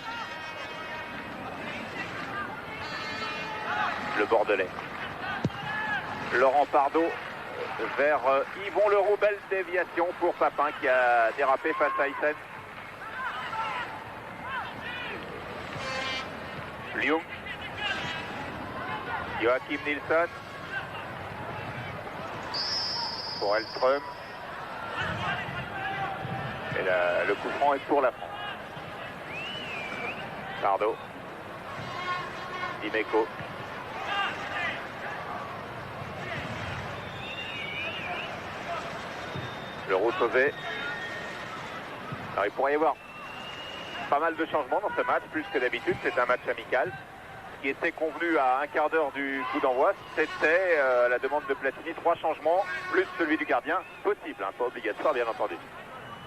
Le Bordelais. Laurent Pardo vers Yvon Leroux. Belle déviation pour Papin qui a dérapé face à Hyssen. Lyung, Joachim Nilsson, pour Elström, et le coup franc est pour la France. Pardo, Dimeco, Leroux sauvé. Alors il pourrait y avoir pas mal de changements dans ce match, plus que d'habitude. C'est un match amical. Ce qui était convenu à un quart d'heure du coup d'envoi, c'était à la demande de Platini, 3 changements, plus celui du gardien, possible, hein, pas obligatoire bien entendu.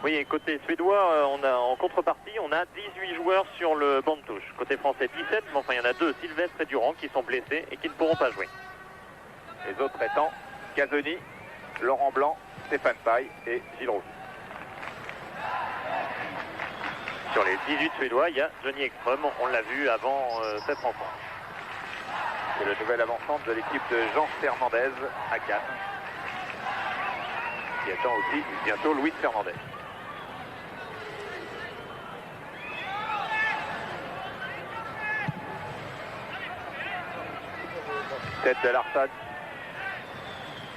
Oui, et côté suédois, en contrepartie, on a 18 joueurs sur le banc de touche. Côté français, 17, mais enfin il y en a 2, Sylvestre et Durand, qui sont blessés et qui ne pourront pas jouer. Les autres étant Casoni, Laurent Blanc, Stéphane Paille et Gilles Roux. Sur les 18 Suédois, il y a Johnny Ekström, on l'a vu avant cette rencontre. C'est le nouvel avant-centre de l'équipe de Jean Fernandez à Cannes, qui attend aussi bientôt Luis Fernandez. Tête de Larsson.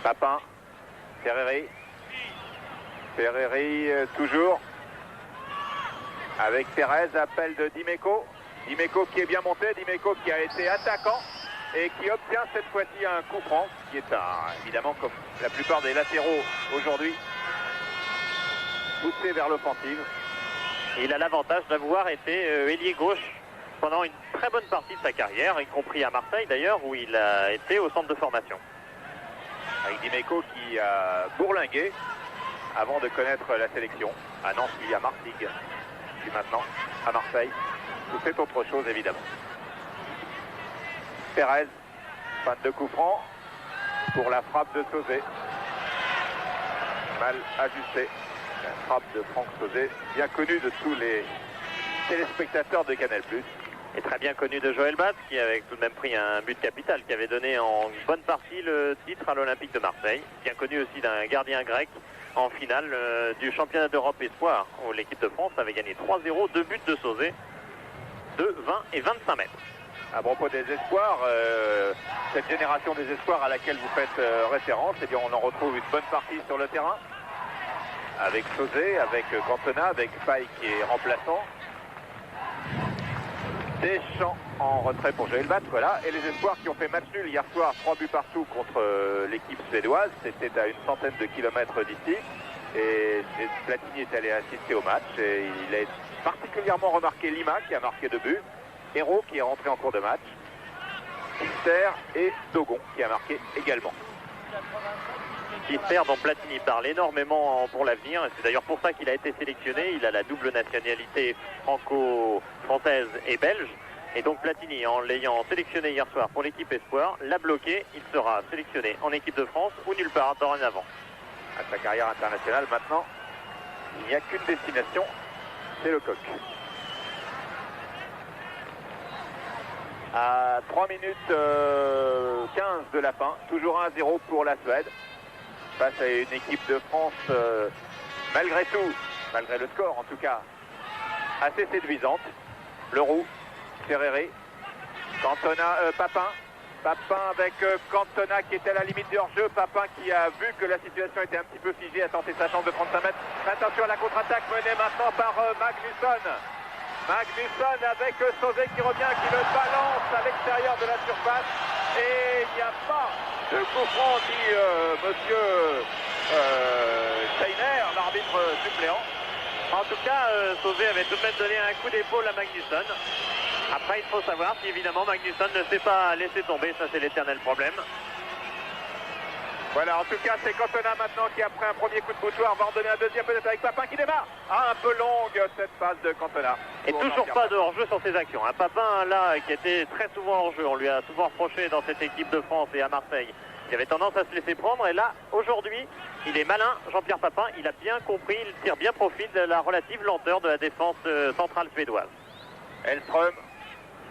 Papin. Ferreri. Ferreri toujours. Avec Perez, appel de Dimeco. Dimeco qui est bien monté, Dimeco qui a été attaquant et qui obtient cette fois-ci un coup franc, qui est évidemment comme la plupart des latéraux aujourd'hui, poussé vers l'offensive. Il a l'avantage d'avoir été ailier gauche pendant une très bonne partie de sa carrière, y compris à Marseille d'ailleurs, où il a été au centre de formation. Avec Dimeco qui a bourlingué avant de connaître la sélection. À Nantes, il y a Martigues, puis maintenant à Marseille. Tout c'est autre chose évidemment. Pérez, fan de coup franc pour la frappe de Sauzet. Mal ajustée. La frappe de Franck Sauzet, bien connu de tous les téléspectateurs de Canal+. Et très bien connu de Joël Batz, qui avait tout de même pris un but capital, qui avait donné en bonne partie le titre à l'Olympique de Marseille. Bien connu aussi d'un gardien grec en finale du championnat d'Europe Espoir, où l'équipe de France avait gagné 3-0, 2 buts de Sauzet, de 20 et 25 mètres. À propos des espoirs, cette génération des espoirs à laquelle vous faites référence, eh bien on en retrouve une bonne partie sur le terrain. Avec Sauzet, avec Cantona, avec Paille qui est remplaçant. Deschamps en retrait pour Joël Batz, voilà. Et les espoirs qui ont fait match nul hier soir, 3 buts partout contre l'équipe suédoise. C'était à une centaine de kilomètres d'ici. Et Platini est allé assister au match. Et il a particulièrement remarqué Lima qui a marqué 2 buts. Hérault qui est rentré en cours de match. Kister et Dogon qui a marqué également. Kister dont Platini parle énormément pour l'avenir. C'est d'ailleurs pour ça qu'il a été sélectionné. Il a la double nationalité franco-française et belge. Et donc Platini, en l'ayant sélectionné hier soir pour l'équipe Espoir, l'a bloqué. Il sera sélectionné en équipe de France ou nulle part dorénavant. À sa carrière internationale maintenant, il n'y a qu'une destination, c'est le coq. À 3 minutes 15 de la fin, toujours 1-0 pour la Suède. Face à une équipe de France, malgré tout, malgré le score en tout cas, assez séduisante. Leroux, Ferreri, Cantona, Papin avec Cantona qui était à la limite du hors-jeu. Papin qui a vu que la situation était un petit peu figée, a tenté sa chance de 35 mètres. Attention à la contre-attaque menée maintenant par Magnusson. Magnusson avec Sauzet qui revient, qui le balance à l'extérieur de la surface. Et il n'y a pas de coup franc, dit monsieur Steiner, l'arbitre suppléant. En tout cas, Sauzet avait tout de même donné un coup d'épaule à Magnusson. Après, il faut savoir si évidemment Magnusson ne s'est pas laissé tomber, ça c'est l'éternel problème. Voilà, en tout cas, c'est Cantona maintenant qui, après un premier coup de boutoir, va en donner un deuxième peut-être avec Papin qui démarre. Ah, un peu longue cette passe de Cantona. Et toujours pas de hors-jeu sur ses actions. Un Papin, là, qui était très souvent hors-jeu, on lui a souvent reproché dans cette équipe de France et à Marseille, qui avait tendance à se laisser prendre. Et là, aujourd'hui, il est malin, Jean-Pierre Papin. Il a bien compris, il tire bien profit de la relative lenteur de la défense centrale suédoise. Hellström,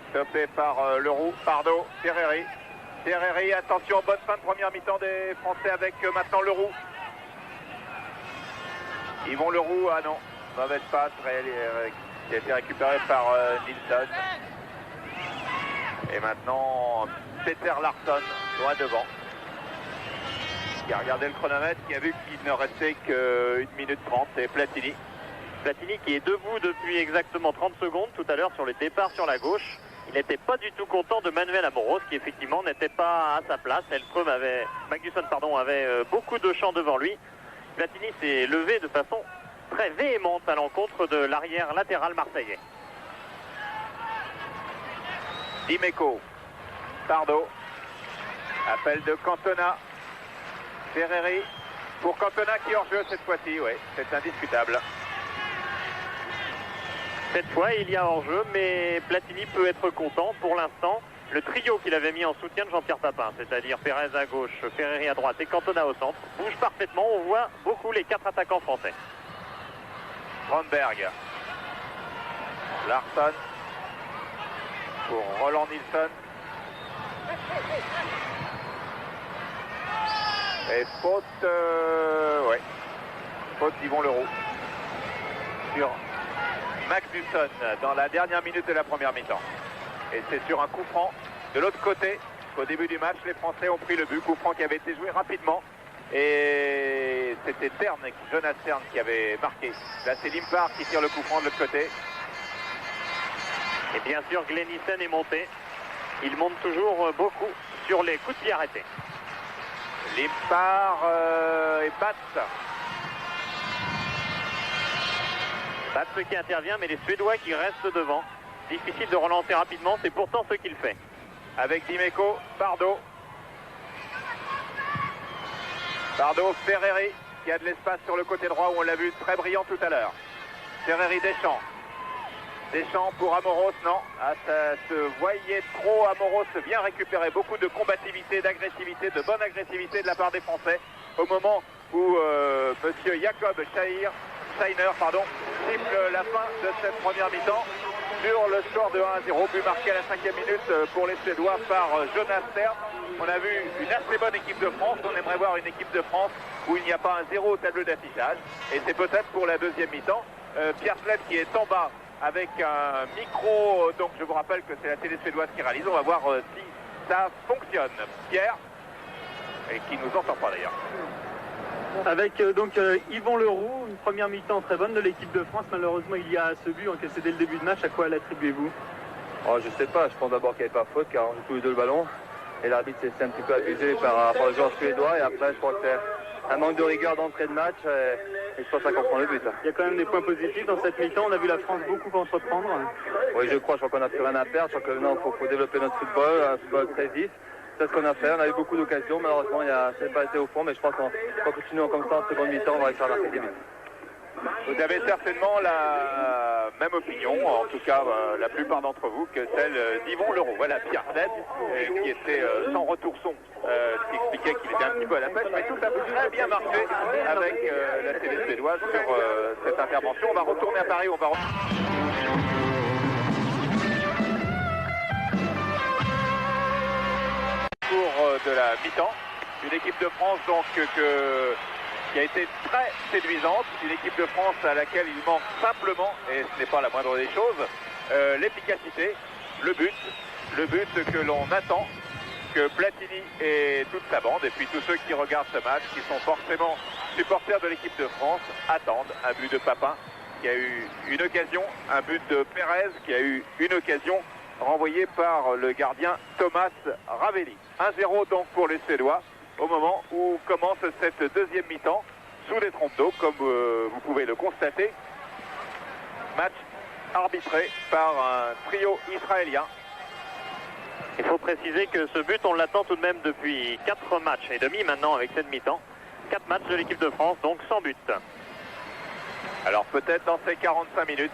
stoppé par Leroux, Pardo, Ferreri. Ferreri, attention, bonne fin de première mi-temps des Français avec maintenant Leroux. Yvon Leroux, ah non, mauvaise passe qui a été récupérée par Nilsson. Et maintenant, Peter Larsson, loin devant, qui a regardé le chronomètre, qui a vu qu'il ne restait qu'1 minute 30, c'est Platini. Platini qui est debout depuis exactement 30 secondes tout à l'heure sur le départ sur la gauche. Il n'était pas du tout content de Manuel Amoros qui effectivement n'était pas à sa place. Magnusson avait beaucoup de champs devant lui. Platini s'est levé de façon très véhémente à l'encontre de l'arrière latéral marseillais. Dimeco, Pardo, appel de Cantona, Ferreri pour Cantona qui est hors jeu cette fois-ci, oui, c'est indiscutable. Cette fois, il y a hors-jeu, mais Platini peut être content. Pour l'instant, le trio qu'il avait mis en soutien de Jean-Pierre Papin, c'est-à-dire Pérez à gauche, Ferreri à droite et Cantona au centre, bouge parfaitement. On voit beaucoup les 4 attaquants français. Strandberg, Larsson pour Roland Nilsson. Et faute, ouais, faute d'Yvon Leroux sur Magnusson dans la dernière minute de la première mi-temps. Et c'est sur un coup franc de l'autre côté qu'au début du match, les Français ont pris le but. Coup franc qui avait été joué rapidement. Et c'était Jonas Tern qui avait marqué. Là, c'est Limpar qui tire le coup franc de l'autre côté. Et bien sûr, Glenn Nissen est monté. Il monte toujours beaucoup sur les coups de pied arrêtés. Limpar et Batz. Batse qui intervient, mais les Suédois qui restent devant. Difficile de relancer rapidement, c'est pourtant ce qu'il fait. Avec Dimeco, Pardo. Pardo, Ferreri, qui a de l'espace sur le côté droit où on l'a vu très brillant tout à l'heure. Ferreri, Deschamps. Deschamps pour Amoros, non. Ah, ça se voyait trop. Amoros vient récupérer beaucoup de combativité, d'agressivité, de bonne agressivité de la part des Français. Au moment où monsieur Jacob Scheiner siffle la fin de cette première mi-temps sur le score de 1-0. But marqué à la 5e minute pour les Suédois par Jonas Stern. On a vu une assez bonne équipe de France. On aimerait voir une équipe de France où il n'y a pas un 0 au tableau d'affichage. Et c'est peut-être pour la deuxième mi-temps. Pierre Sled qui est en bas avec un micro. Donc je vous rappelle que c'est la télé suédoise qui réalise. On va voir si ça fonctionne. Pierre, et qui nous entend pas d'ailleurs. Avec Yvon Leroux, une première mi-temps très bonne de l'équipe de France. Malheureusement, il y a ce but encaissé dès le début de match. À quoi l'attribuez-vous? Je sais pas, je pense d'abord qu'il n'y avait pas faute car on joue tous les deux le ballon. Et l'arbitre s'est un petit peu abusé par rapport aux joueurs suédois. Et après, je crois que c'est un manque de rigueur d'entrée de match. Et c'est pour ça qu'on prend le but. Il y a quand même des points positifs dans cette mi-temps. On a vu la France beaucoup entreprendre. Oui, je crois qu'on n'a plus rien à perdre. Je crois que non, faut développer notre football, un football très vif. C'est ce qu'on a fait, on a eu beaucoup d'occasions, malheureusement ça n'a pas été au fond, mais je pense qu'en continuant comme ça en seconde mi-temps, on va réussir à marquer des buts. Vous avez certainement la même opinion, en tout cas la plupart d'entre vous, que celle d'Yvon Leroux. Voilà Pierre Sled, qui était sans retour son, ce qui expliquait qu'il était un petit peu à la pêche, mais tout a très bien marché avec la télé suédoise sur cette intervention. On va retourner à Paris, de la mi-temps, une équipe de France donc qui a été très séduisante, une équipe de France à laquelle il manque simplement, et ce n'est pas la moindre des choses, l'efficacité, le but que l'on attend, que Platini et toute sa bande, et puis tous ceux qui regardent ce match, qui sont forcément supporters de l'équipe de France, attendent un but de Papin qui a eu une occasion, un but de Pérez qui a eu une occasion, renvoyé par le gardien Thomas Ravelli. 1-0 donc pour les Suédois au moment où commence cette deuxième mi-temps sous les trompes d'eau, comme vous pouvez le constater. Match arbitré par un trio israélien. Il faut préciser que ce but, on l'attend tout de même depuis 4 matchs et demi maintenant avec cette mi-temps. 4 matchs de l'équipe de France, donc sans but. Alors peut-être dans ces 45 minutes,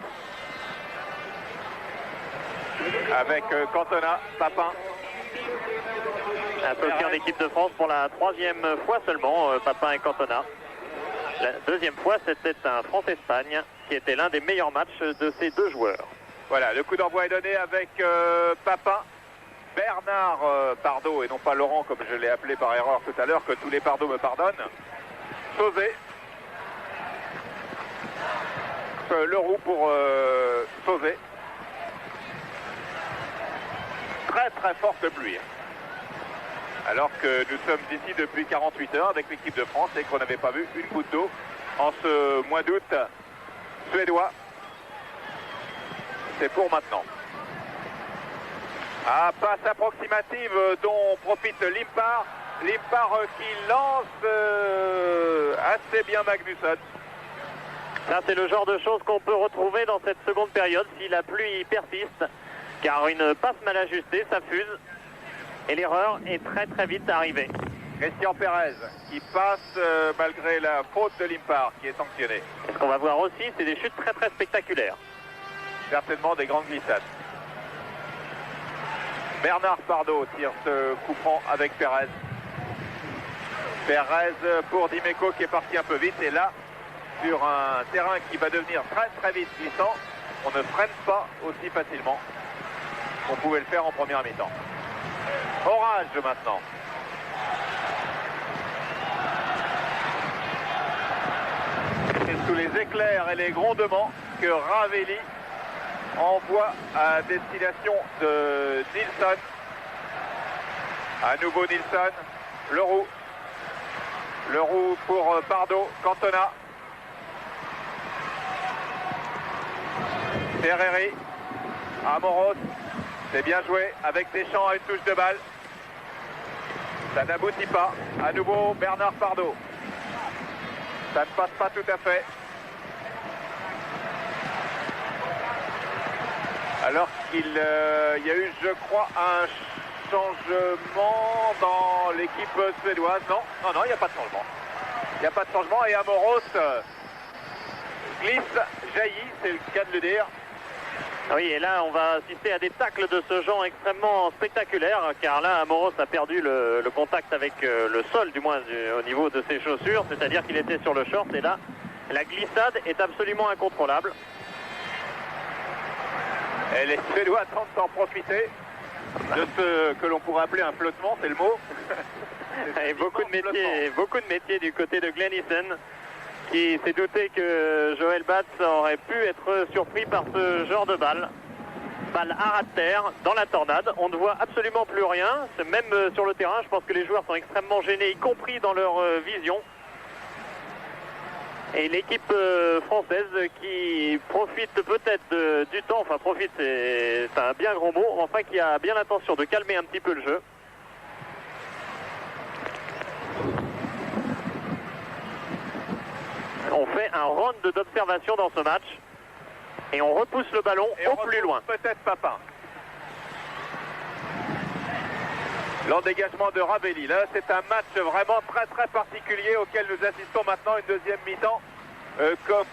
avec Cantona, Papin. Associé en équipe de France pour la 3e fois seulement, Papin et Cantona. La 2e fois, c'était un France-Espagne qui était l'un des meilleurs matchs de ces deux joueurs. Voilà, le coup d'envoi est donné avec Papin, Bernard Pardo, et non pas Laurent comme je l'ai appelé par erreur tout à l'heure, que tous les Pardo me pardonnent. Sauzé. Leroux pour Sauzé. Très forte pluie. Alors que nous sommes ici depuis 48 heures avec l'équipe de France et qu'on n'avait pas vu une goutte d'eau en ce mois d'août suédois. C'est pour maintenant. Passe approximative dont profite Limpar. Limpar qui lance assez bien Magnusson. Ça, c'est le genre de choses qu'on peut retrouver dans cette seconde période si la pluie persiste. Car une passe mal ajustée, ça fuse. Et l'erreur est très vite arrivée. Christian Pérez qui passe malgré la faute de Limpar qui est sanctionné. Et ce qu'on va voir aussi, c'est des chutes très spectaculaires. Certainement des grandes glissades. Bernard Pardo tire ce coup franc avec Pérez. Pérez pour Dimeco qui est parti un peu vite. Et là, sur un terrain qui va devenir très vite glissant, on ne freine pas aussi facilement qu'on pouvait le faire en première mi-temps. Orage maintenant. C'est sous les éclairs et les grondements que Ravelli envoie à destination de Nilsson. À nouveau Nilsson. Leroux. Leroux pour Pardo. Cantona. Ferreri. Amoros. C'est bien joué avec Deschamps à une touche de balle. Ça n'aboutit pas. À nouveau Bernard Pardo. Ça ne passe pas tout à fait. Alors qu'il y a eu, je crois, un changement dans l'équipe suédoise. Non, il n'y a pas de changement. Il n'y a pas de changement et Amoros glisse, jaillit, c'est le cas de le dire. Oui, et là, on va assister à des tacles de ce genre extrêmement spectaculaires, car là, Amoros a perdu le contact avec le sol, du moins au niveau de ses chaussures, c'est-à-dire qu'il était sur le short, et là, la glissade est absolument incontrôlable. Et les Suédois tentent d'en profiter de ce que l'on pourrait appeler un flottement, c'est le mot. Et beaucoup de métiers du côté de Glenn Eason, qui s'est douté que Joel Batz aurait pu être surpris par ce genre de balle. Balle à ras de terre, dans la tornade. On ne voit absolument plus rien. Même sur le terrain, je pense que les joueurs sont extrêmement gênés, y compris dans leur vision. Et l'équipe française qui profite peut-être du temps, enfin profite, c'est un bien gros mot, enfin qui a bien l'intention de calmer un petit peu le jeu. On fait un round d'observation dans ce match et on repousse le ballon au plus loin. Peut-être Papin. L'endégagement de Ravelli. Là, c'est un match vraiment très très particulier auquel nous assistons maintenant, une deuxième mi-temps. Comme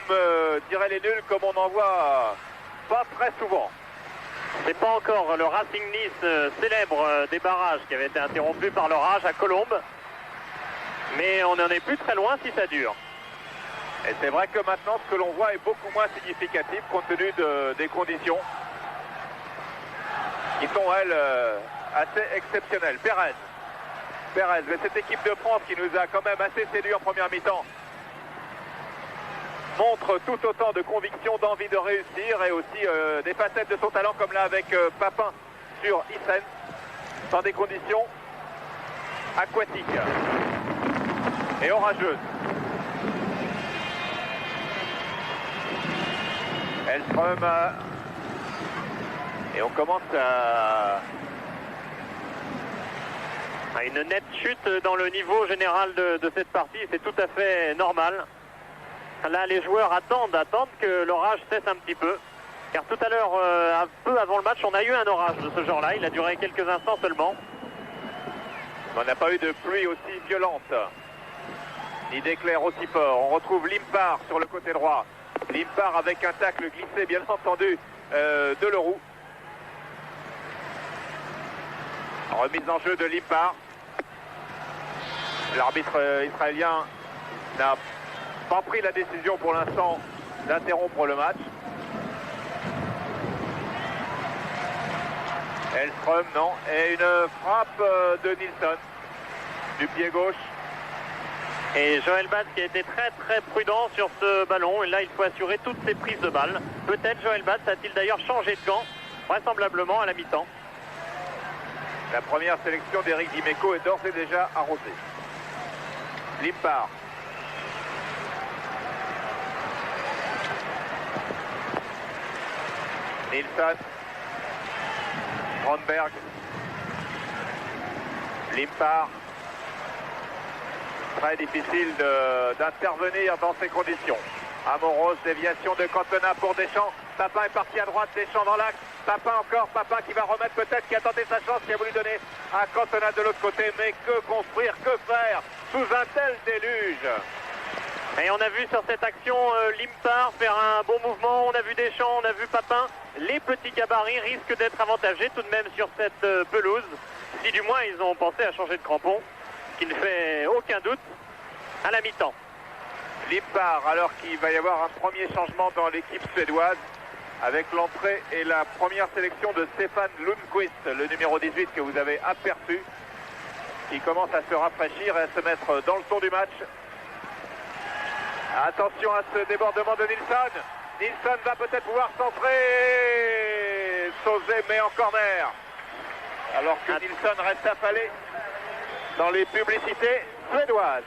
diraient les nuls, comme on n'en voit pas très souvent. C'est pas encore le Racing Nice célèbre des barrages qui avait été interrompu par l'orage à Colombes. Mais on n'en est plus très loin si ça dure. Et c'est vrai que maintenant, ce que l'on voit est beaucoup moins significatif compte tenu des conditions qui sont, elles, assez exceptionnelles. Pérez, mais cette équipe de France qui nous a quand même assez séduit en première mi-temps montre tout autant de conviction, d'envie de réussir et aussi des facettes de son talent comme là avec Papin sur Isen dans des conditions aquatiques et orageuses. Elström et on commence à une nette chute dans le niveau général de cette partie, c'est tout à fait normal. Là, les joueurs attendent que l'orage cesse un petit peu. Car tout à l'heure, un peu avant le match, on a eu un orage de ce genre-là. Il a duré quelques instants seulement. On n'a pas eu de pluie aussi violente, ni d'éclairs aussi forts. On retrouve Limpar sur le côté droit. Limpar avec un tacle glissé, bien entendu, de Leroux. Remise en jeu de Limpar. L'arbitre israélien n'a pas pris la décision pour l'instant d'interrompre le match. Elström, non. Et une frappe de Nilsson du pied gauche. Et Joel Batz qui a été très très prudent sur ce ballon. Et là, il faut assurer toutes ses prises de balles. Peut-être Joel Batz a-t-il d'ailleurs changé de camp, vraisemblablement à la mi-temps. La première sélection d'Éric Dimeco est d'ores et déjà arrosée. Limpar. Nilsson. Grönberg. Limpar. Très difficile d'intervenir dans ces conditions. Amoros, déviation de Cantona pour Deschamps. Papin est parti à droite, Deschamps dans l'axe. Papin encore, Papin qui va remettre peut-être, qui a tenté sa chance, qui a voulu donner à Cantona de l'autre côté. Mais que construire, que faire sous un tel déluge? Et on a vu sur cette action Limpar faire un bon mouvement. On a vu Deschamps, on a vu Papin. Les petits gabarits risquent d'être avantagés tout de même sur cette pelouse. Si du moins ils ont pensé à changer de crampon, ce qui ne fait aucun doute à la mi-temps. Limpar, alors qu'il va y avoir un premier changement dans l'équipe suédoise avec l'entrée et la première sélection de Stefan Lundqvist, le numéro 18 que vous avez aperçu, qui commence à se rafraîchir et à se mettre dans le ton du match. Attention à ce débordement de Nilsson. Nilsson va peut-être pouvoir centrer. Sauzé met en corner. Alors que Nilsson reste affalé dans les publicités suédoises.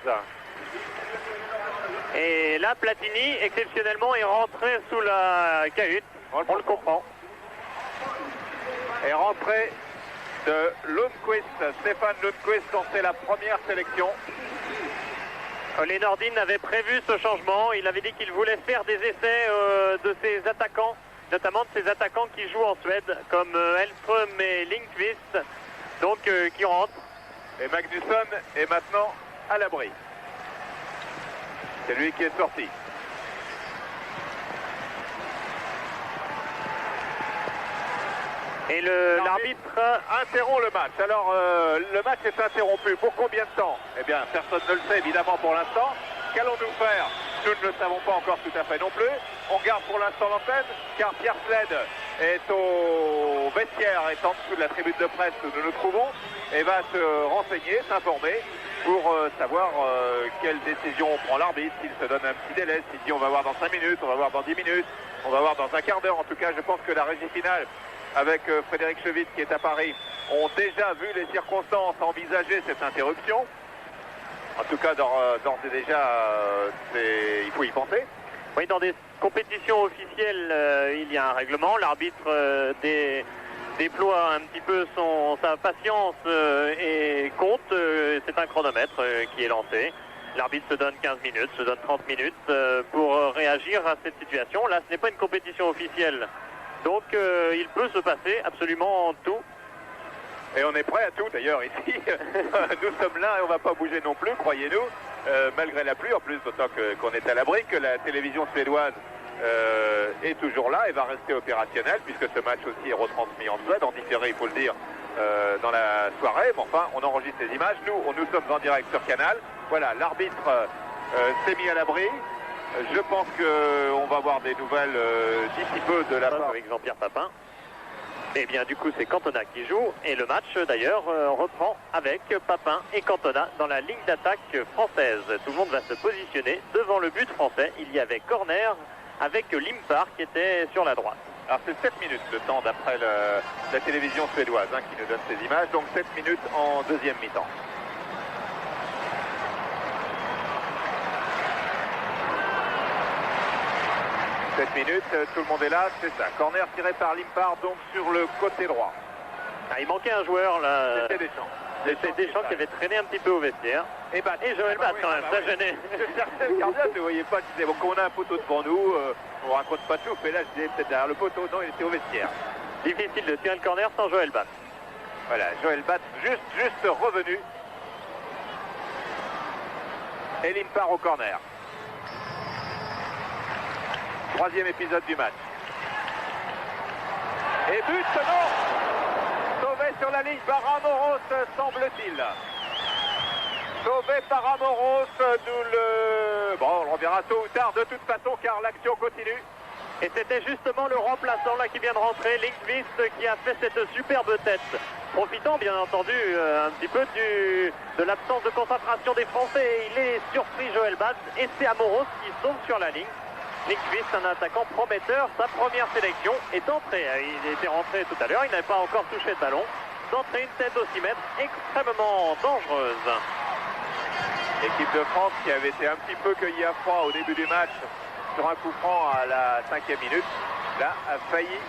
Et là, Platini, exceptionnellement, est rentré sous la cahute. On le comprend. Et rentrée de Lundqvist, Stefan Lundqvist, dont c'est la première sélection. Ole Nordin avait prévu ce changement. Il avait dit qu'il voulait faire des essais de ses attaquants notamment de ces attaquants qui jouent en Suède, comme Hellström et Lindqvist, donc qui rentrent. Et Magnusson est maintenant à l'abri. C'est lui qui est sorti. Et l'arbitre interrompt le match. Alors, le match est interrompu. Pour combien de temps? Eh bien, personne ne le sait, évidemment, pour l'instant. Qu'allons-nous faire? Nous ne le savons pas encore tout à fait non plus. On garde pour l'instant l'antenne, car Pierre Sled est au vestiaire, est en dessous de la tribune de presse où nous nous trouvons, et va se renseigner, s'informer, pour savoir quelle décision prend l'arbitre, s'il se donne un petit délai, s'il dit on va voir dans 5 minutes, on va voir dans 10 minutes, on va voir dans un quart d'heure. En tout cas, je pense que la régie finale, avec Frédéric Chevit qui est à Paris, ont déjà vu les circonstances envisager cette interruption. En tout cas, d'ores et déjà, il faut y penser. Oui, dans des compétitions officielles, il y a un règlement. L'arbitre déploie un petit peu sa patience et compte. C'est un chronomètre qui est lancé. L'arbitre se donne 15 minutes, se donne 30 minutes pour réagir à cette situation. Là, ce n'est pas une compétition officielle. Donc, il peut se passer absolument tout. Et on est prêt à tout d'ailleurs ici. Nous sommes là et on ne va pas bouger non plus, croyez-nous, malgré la pluie. En plus, d'autant qu'on est à l'abri, que la télévision suédoise est toujours là et va rester opérationnelle, puisque ce match aussi est retransmis en Suède, en différé, il faut le dire, dans la soirée. Mais enfin, on enregistre les images. Nous sommes en direct sur Canal. Voilà, l'arbitre s'est mis à l'abri. Je pense qu'on va avoir des nouvelles d'ici peu de la part avec Jean-Pierre Papin. Et bien du coup c'est Cantona qui joue et le match d'ailleurs reprend avec Papin et Cantona dans la ligne d'attaque française. Tout le monde va se positionner devant le but français. Il y avait corner avec Limpar qui était sur la droite. Alors c'est 7 minutes de temps d'après la télévision suédoise qui nous donne ces images. Donc 7 minutes en deuxième mi-temps. Minutes, tout le monde est là, c'est ça. Corner tiré par Limpar, donc sur le côté droit. Il manquait un joueur là. C'était Deschamps. C'était Deschamps qui avait traîné un petit peu au vestiaire. Et Joël Bath quand même, ça gênait. Je cherchais le gardien, je ne voyais pas, je disais, bon, quand on a un poteau devant nous, on raconte pas tout, mais là je disais peut-être derrière le poteau, non, il était au vestiaire. Difficile de tirer le corner sans Joël Bath. Voilà, Joël Bath juste revenu. Et Limpar au corner. Troisième épisode du match. Et but, non! Sauvé sur la ligne par Amoros, semble-t-il. Sauvé par Amoros, Bon, on le reverra tôt ou tard de toute façon, car l'action continue. Et c'était justement le remplaçant là qui vient de rentrer, Lindqvist, qui a fait cette superbe tête. Profitant bien entendu un petit peu de l'absence de concentration des Français. Il est surpris Joël Bath et c'est Amoros qui sauve sur la ligne. Lindqvist, un attaquant prometteur, sa première sélection est entrée. Il était rentré tout à l'heure, il n'avait pas encore touché le ballon. D'entrée, une tête au 6 mètres extrêmement dangereuse. L'équipe de France qui avait été un petit peu cueillie à froid au début du match sur un coup franc à la 5e minute, là a failli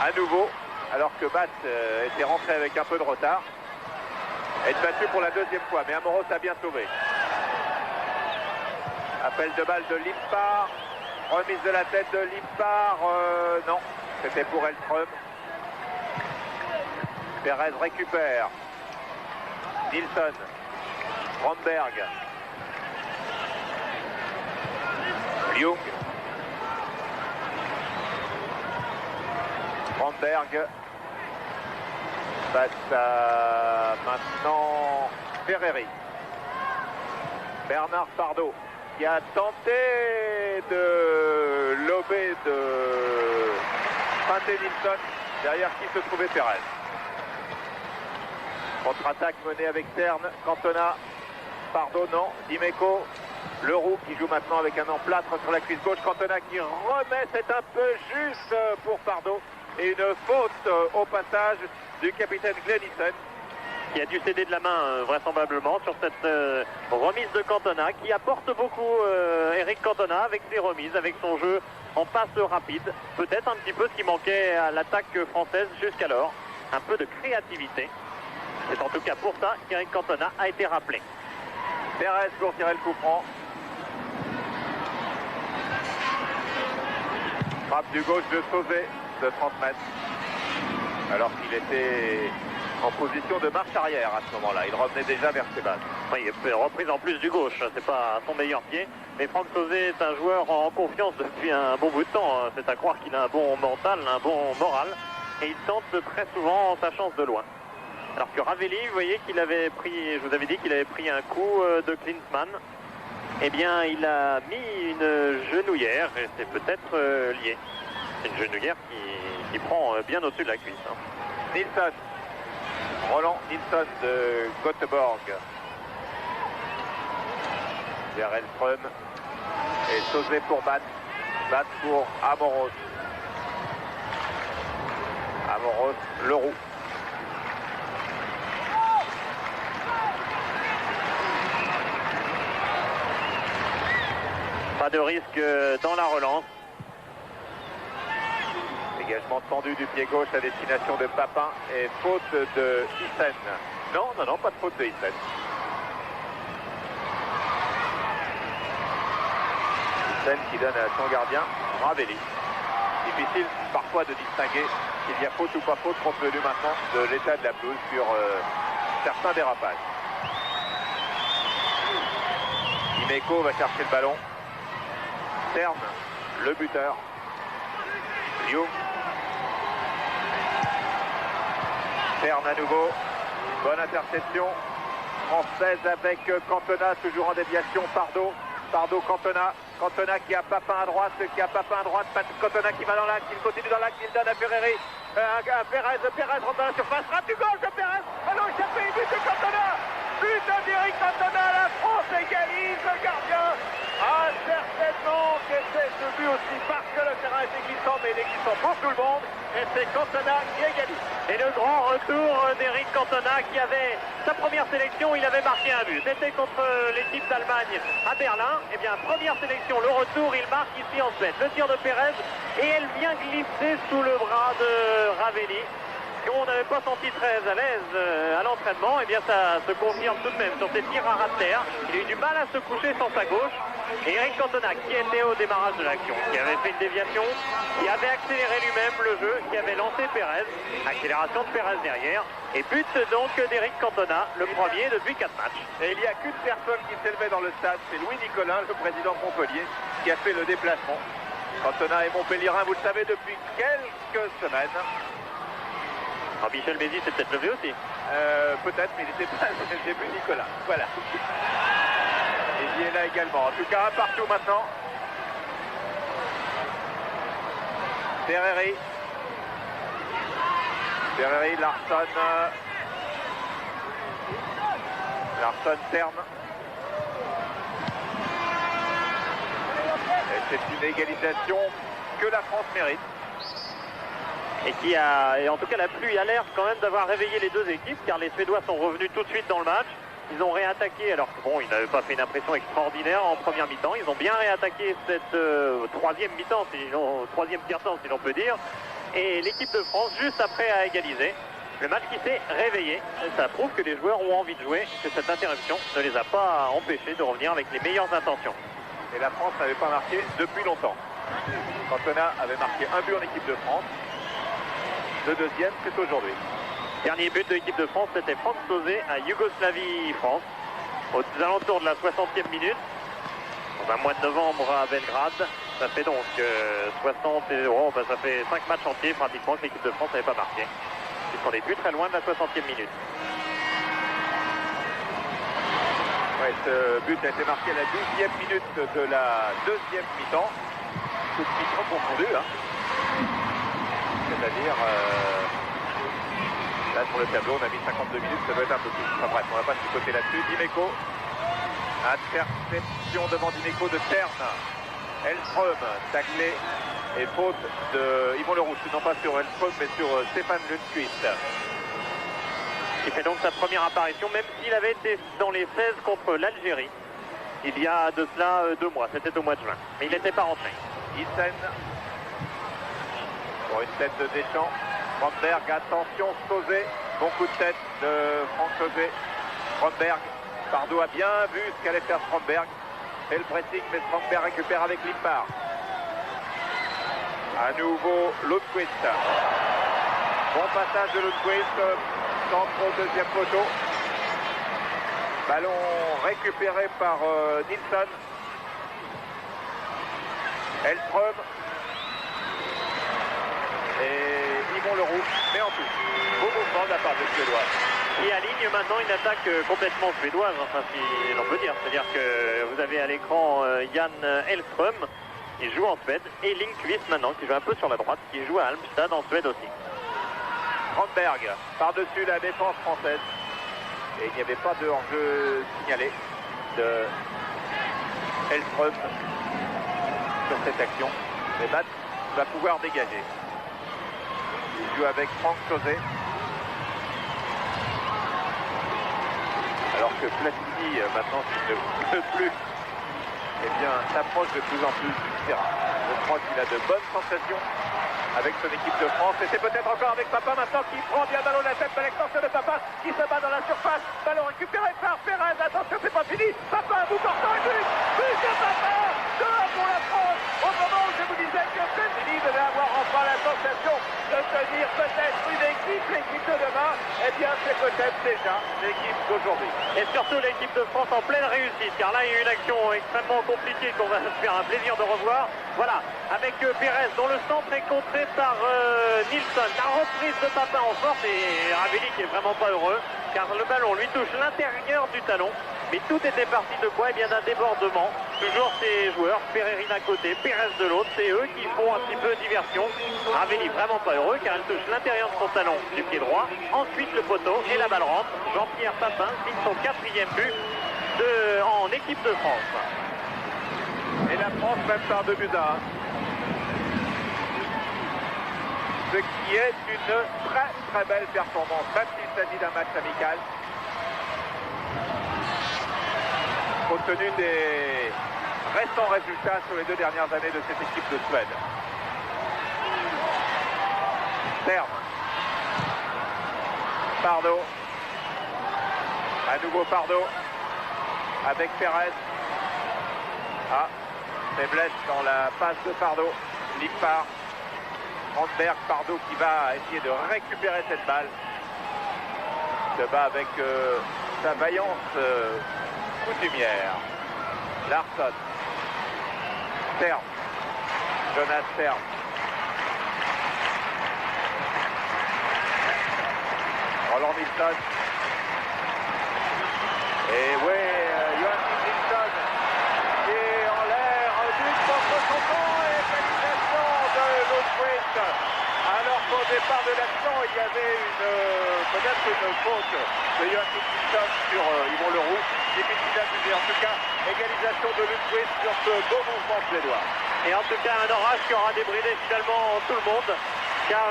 à nouveau, alors que Bath était rentré avec un peu de retard, être battu pour la deuxième fois. Mais Amoros a bien sauvé. Appel de balle de Limpar. Remise de la tête de Limpar, non, c'était pour Hellström. Perez récupère. Nilsson. Romberg. Young. Romberg. Face à maintenant Ferreri. Bernard Pardo, qui a tenté de lober, de feinter Nilsson, derrière qui se trouvait Perez. Contre-attaque menée avec Cerne, Cantona, Pardo non, Dimeco, Leroux qui joue maintenant avec un emplâtre sur la cuisse gauche, Cantona qui remet, c'est un peu juste pour Pardo, et une faute au passage du capitaine Glennisson, qui a dû céder de la main vraisemblablement sur cette remise de Cantona, qui apporte beaucoup Eric Cantona avec ses remises, avec son jeu en passe rapide. Peut-être un petit peu ce qui manquait à l'attaque française jusqu'alors, un peu de créativité. C'est en tout cas pour ça qu'Eric Cantona a été rappelé. Perez pour tirer le coup franc. Frappe du gauche de Sauzet de 30 mètres. Alors qu'il était en position de marche arrière à ce moment-là. Il revenait déjà vers ses bases. Oui, il est reprise en plus du gauche, c'est pas son meilleur pied. Mais Franck Sauzet est un joueur en confiance depuis un bon bout de temps. C'est à croire qu'il a un bon mental, un bon moral. Et il tente très souvent sa chance de loin. Alors que Ravelli, vous voyez qu'il avait pris, je vous avais dit qu'il avait pris un coup de Klinsmann. Eh bien, il a mis une genouillère et c'est peut-être lié. C'est une genouillère qui prend bien au-dessus de la cuisse. Hein. Nilsson. Roland Nilsson de Göteborg. Vers Elström. Et Sauzet pour Bat. Bat pour Amoros. Amoros, Leroux. Pas de risque dans la relance. Dégagement tendu du pied gauche à destination de Papin et faute de Hyssen. Non, pas de faute de Hyssen. Hyssen qui donne à son gardien, Ravelli. Difficile parfois de distinguer s'il y a faute ou pas faute compte tenu maintenant de l'état de la pelouse sur certains dérapages. Dimeco va chercher le ballon. Terne, le buteur. Liu. Terne à nouveau. Bonne interception. Française avec Cantona, toujours en déviation. Pardo, Cantona. Cantona qui a Papin à droite, Cantona qui va dans l'axe, il continue dans l'axe, il donne à Ferreri. Perez rentre dans la surface. Frappe du gauche de Perez. Ballon échappé, but de Cantona. But d'Éric Cantona. La France égalise, le gardien a certainement fait ce but aussi parce que le terrain était glissant, mais il est glissant pour tout le monde. Et c'est Cantona qui égalise. Et le grand retour d'Éric Cantona qui avait sa première sélection, il avait marqué un but. C'était contre l'équipe d'Allemagne à Berlin. Eh bien, première sélection, le retour, il marque ici en Suède. Le tir de Perez et elle vient glisser sous le bras de Ravelli. On n'avait pas senti très à l'aise à l'entraînement, et bien ça se confirme tout de même sur ces tirs à ras de terre. Il a eu du mal à se coucher sur sa gauche. Et Éric Cantona, qui était au démarrage de l'action, qui avait fait une déviation, qui avait accéléré lui-même le jeu, qui avait lancé Perez, accélération de Perez derrière, et but donc d'Éric Cantona, le premier depuis 4 matchs. Et il n'y a qu'une personne qui s'élevait dans le stade, c'est Louis Nicolin, le président de Montpellier, qui a fait le déplacement. Cantona est Montpellierin, vous le savez, depuis quelques semaines. Alors Michel Mézy s'est peut-être levé aussi. Peut-être, mais il n'était pas dès le début Nicolas. Voilà. Et il est là également. En tout cas, un partout maintenant. Ferreri, Larsson. Larsson, Terne. Et c'est une égalisation que la France mérite. Et en tout cas la pluie a l'air quand même d'avoir réveillé les deux équipes, car les Suédois sont revenus tout de suite dans le match. Ils ont réattaqué, alors que bon, ils n'avaient pas fait une impression extraordinaire en première mi-temps. Ils ont bien réattaqué cette troisième mi-temps, troisième tiers-temps si l'on peut dire. Et l'équipe de France, juste après, a égalisé. Le match qui s'est réveillé. Et ça prouve que les joueurs ont envie de jouer, que cette interruption ne les a pas empêchés de revenir avec les meilleures intentions. Et la France n'avait pas marqué depuis longtemps. Cantona avait marqué un but en équipe de France. Le deuxième, c'est aujourd'hui. Dernier but de l'équipe de France, c'était Franck Sauzet à Yougoslavie-France, aux alentours de la 60e minute, dans un mois de novembre à Belgrade. Ça fait donc 60 €, ça fait 5 matchs entiers pratiquement que l'équipe de France n'avait pas marqué. Ils sont les buts très loin de la 60e minute. Ouais, ce but a été marqué à la 12e minute de la deuxième mi-temps. Toute mi-temps confondue, hein. C'est-à-dire, là sur le tableau, on a mis 52 minutes, ça doit être un peu plus. Enfin bref, on va pas se côté là-dessus. Dimeco, interception devant Dimeco de Terne. Elström, taclé et faute de Yvon Leroux, non pas sur Elström, mais sur Stéphane Lundqvist. Il fait donc sa première apparition, même s'il avait été dans les 16 contre l'Algérie. Il y a de cela 2 mois, c'était au mois de juin. Mais il n'était pas rentré. Hyssen. Pour une tête de Deschamps. Stromberg, attention, Sauzet. Bon coup de tête de Franck Sauzet. Stromberg. Pardo a bien vu ce qu'allait faire Stromberg. Et le pressing, mais Stromberg récupère avec Limpar. À nouveau, Lundqvist. Bon passage de Lundqvist. Centre au deuxième poteau. Ballon récupéré par Nilsson. Hellström. Et Yvon Leroux met en touche. Beau mouvement de la part des Suédois. Qui aligne maintenant une attaque complètement suédoise, enfin si l'on peut dire. C'est-à-dire que vous avez à l'écran Jan Hellström, qui joue en Suède, et Lindqvist maintenant, qui joue un peu sur la droite, qui joue à Halmstad en Suède aussi. Strandberg par-dessus la défense française. Et il n'y avait pas de hors-jeu signalé de Hellström sur cette action. Mais Matt va pouvoir dégager. Il joue avec Franck Sauzet. Alors que Platini, maintenant qu'il ne peut plus, eh bien, s'approche de plus en plus du terrain. Je crois qu'il a de bonnes sensations avec son équipe de France. Et c'est peut-être encore avec Papin maintenant qui prend bien ballon la tête de l'extension de Papin qui se bat dans la surface. Ballon récupéré par Perez. Attention, c'est pas fini. Papin, bout portant et but. But de Papin. 2-1 pour la France. Au moment où je vous disais que Platini devait avoir enfin la sensation de tenir peut-être une équipe, l'équipe de demain. Eh bien, c'est peut-être déjà l'équipe d'aujourd'hui. Et surtout l'équipe de France en pleine réussite, car là il y a eu une action extrêmement compliquée qu'on va se faire un plaisir de revoir. Voilà, avec Perez dont le centre est contré par Nilsson. La reprise de Papin en force et Ravelli qui est vraiment pas heureux, car le ballon lui touche l'intérieur du talon. Mais tout était parti de quoi? Eh bien d'un débordement. Toujours ces joueurs, Ferreira d'un côté, Perez de l'autre, c'est eux qui font un petit peu diversion. Ravelli vraiment pas heureux car elle touche l'intérieur de son talon du pied droit. Ensuite le poteau et la balle rentre. Jean-Pierre Papin signe son 4e but en équipe de France. Et la France même par 2 buts à 1. Ce qui est une très très belle performance, même s'il s'agit d'un match amical. Compte tenu des récents résultats sur les 2 dernières années de cette équipe de Suède. Terme. Pardo. À nouveau Pardo. Avec Perez. Ah, faiblesse dans la passe de Pardo. Lippard. Strandberg, Pardo qui va essayer de récupérer cette balle. Se bat avec sa vaillance coutumière. Larsson. Terme. Jonas Terme. Roland Nilsson. Et oui, Joachim Nilsson qui est en l'air, but contre son camp et égalisation de Lundqvist. Alors qu'au départ de l'action, il y avait peut-être une faute de Joachim Nilsson sur Yvon Leroux. Qui est diffusé en tout cas, égalisation de Lundqvist sur ce beau mouvement suédois. Et en tout cas un orage qui aura débridé finalement tout le monde. Car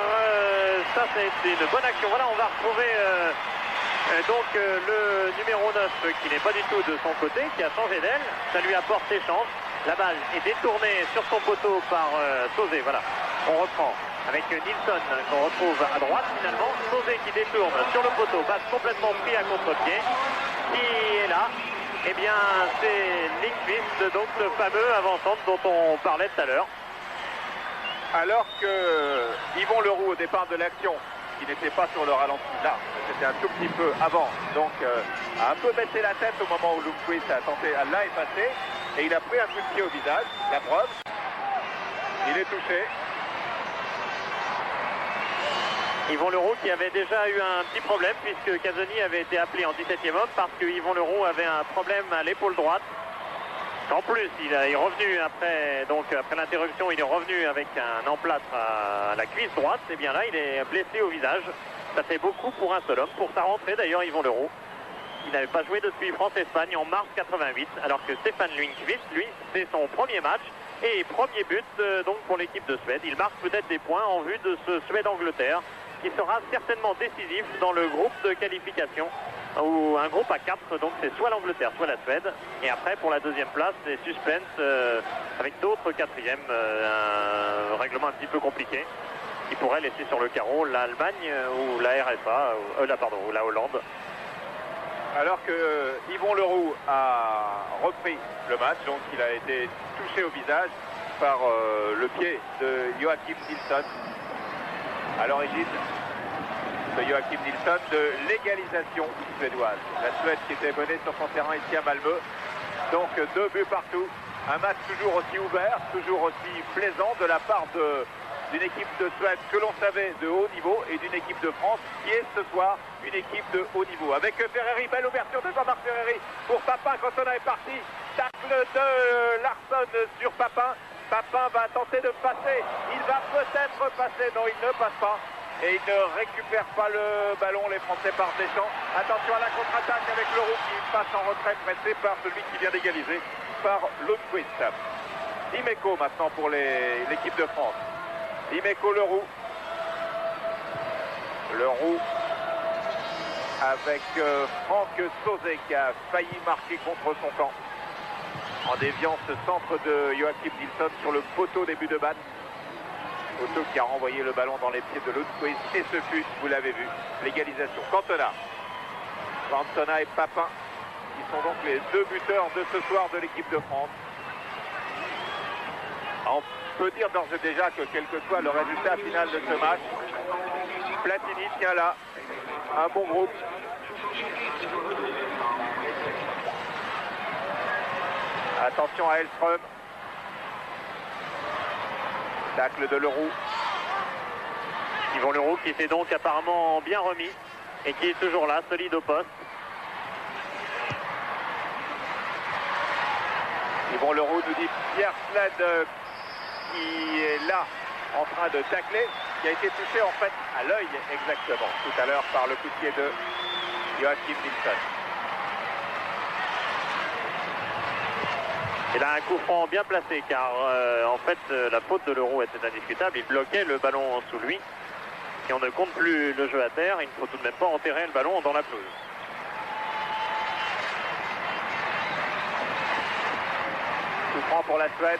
ça c'est une bonne action. Voilà, on va retrouver donc le numéro 9 qui n'est pas du tout de son côté, qui a changé d'aile. Ça lui apporte ses chances. La balle est détournée sur son poteau par Sauzet. Voilà, on reprend avec Nilsson qu'on retrouve à droite finalement. Sauzet qui détourne sur le poteau, passe complètement pris à contre-pied. Qui est là? Eh bien c'est Lindqvist, donc le fameux avant-centre dont on parlait tout à l'heure. Alors que Yvon Leroux au départ de l'action, qui n'était pas sur le ralenti là, c'était un tout petit peu avant, donc a un peu baissé la tête au moment où Lundqvist a tenté à la effacer et il a pris un coup de pied au visage, la preuve, il est touché. Yvon Leroux qui avait déjà eu un petit problème puisque Casoni avait été appelé en 17e homme parce que Yvon Leroux avait un problème à l'épaule droite. En plus, il est revenu après l'interruption, il est revenu avec un emplâtre à la cuisse droite. Et bien là, il est blessé au visage. Ça fait beaucoup pour un seul homme. Pour sa rentrée d'ailleurs, Yvon Leroux, il n'avait pas joué depuis France-Espagne en mars 88, alors que Stefan Lundqvist, lui, c'est son premier match et premier but donc pour l'équipe de Suède. Il marque peut-être des points en vue de ce Suède-Angleterre qui sera certainement décisif dans le groupe de qualification. Ou un groupe à 4, donc c'est soit l'Angleterre, soit la Suède. Et après, pour la deuxième place, c'est suspense avec d'autres quatrièmes. Un règlement un petit peu compliqué qui pourrait laisser sur le carreau l'Allemagne ou la RFA, ou la Hollande. Alors que Yvon Leroux a repris le match, donc il a été touché au visage. par le pied de Joachim Nilsson. À l'origine de Joachim Nilsson de l'égalisation suédoise. La Suède qui était menée sur son terrain ici à Malmö. Donc 2 buts partout. Un match toujours aussi ouvert, toujours aussi plaisant de la part d'une équipe de Suède que l'on savait de haut niveau et d'une équipe de France qui est ce soir une équipe de haut niveau. Avec Ferreri, belle ouverture de Jean-Marc Ferreri pour Papin quand on est parti. Tacle de Larsson sur Papin. Papin va tenter de passer. Il va peut-être passer. Non, il ne passe pas. Et il ne récupère pas le ballon, les Français par Deschamps. Attention à la contre-attaque avec Leroux qui passe en retrait pressé par celui qui vient d'égaliser, par Lundqvist. Dimeco maintenant pour l'équipe de France. Dimeco Leroux. Leroux avec Franck Sauzet qui a failli marquer contre son camp en déviant ce centre de Joachim Nilsson sur le poteau début de batte. Poteau qui a renvoyé le ballon dans les pieds de Lundqvist et ce fut, vous l'avez vu, l'égalisation. Cantona et Papin qui sont donc les 2 buteurs de ce soir de l'équipe de France. On peut dire d'ores et déjà que quel que soit le résultat final de ce match, Platini tient là un bon groupe. Attention à Hellström. Tacle de Leroux. Yvon Leroux qui s'est donc apparemment bien remis et qui est toujours là, solide au poste. Yvon Leroux nous dit Pierre Sled qui est là en train de tacler, qui a été touché en fait à l'œil exactement tout à l'heure par le coup de pied de Joachim Nilsson. Il a un coup franc bien placé car en fait la faute de Leroux était indiscutable. Il bloquait le ballon sous lui. Si on ne compte plus le jeu à terre, il ne faut tout de même pas enterrer le ballon dans la pelouse. Coup franc pour la Suède.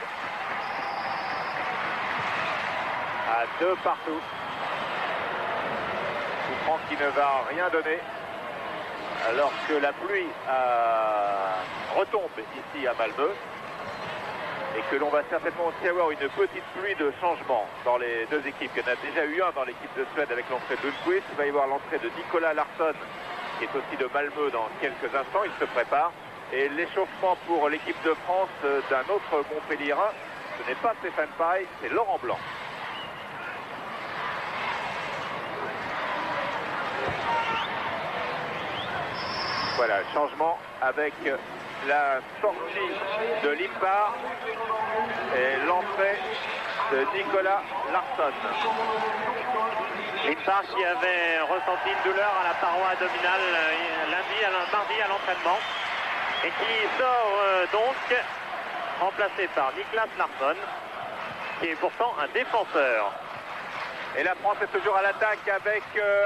À 2 partout. Coup franc qui ne va rien donner. Alors que la pluie retombe ici à Malmö. Et que l'on va certainement aussi avoir une petite pluie de changement dans les 2 équipes. Il y en a déjà eu un dans l'équipe de Suède avec l'entrée de Lundqvist. Il va y avoir l'entrée de Nicolas Larsson, qui est aussi de Malmö dans quelques instants. Il se prépare. Et l'échauffement pour l'équipe de France d'un autre Montpellierin, ce n'est pas Stéphane Paille, c'est Laurent Blanc. Voilà, changement avec la sortie de Limpar et l'entrée de Nicolas Larsson. Limpar qui avait ressenti une douleur à la paroi abdominale mardi à l'entraînement et qui sort donc remplacé par Niklas Larsson qui est pourtant un défenseur. Et la France est toujours à l'attaque avec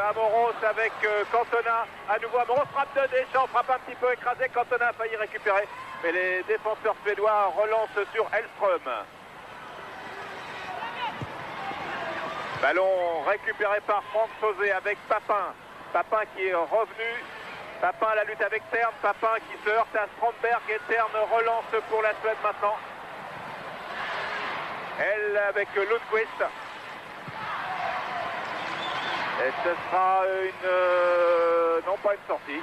Amoros, avec Cantona. À nouveau, Amoros frappe de Deschamps, frappe un petit peu écrasé. Cantona a failli récupérer. Mais les défenseurs suédois relancent sur Hellström. Ballon récupéré par Franck Sauzet avec Papin. Papin qui est revenu. Papin à la lutte avec Tern. Papin qui se heurte à Strandberg et Tern relance pour la Suède maintenant. Elle avec Lundqvist. Et ce sera non pas une sortie.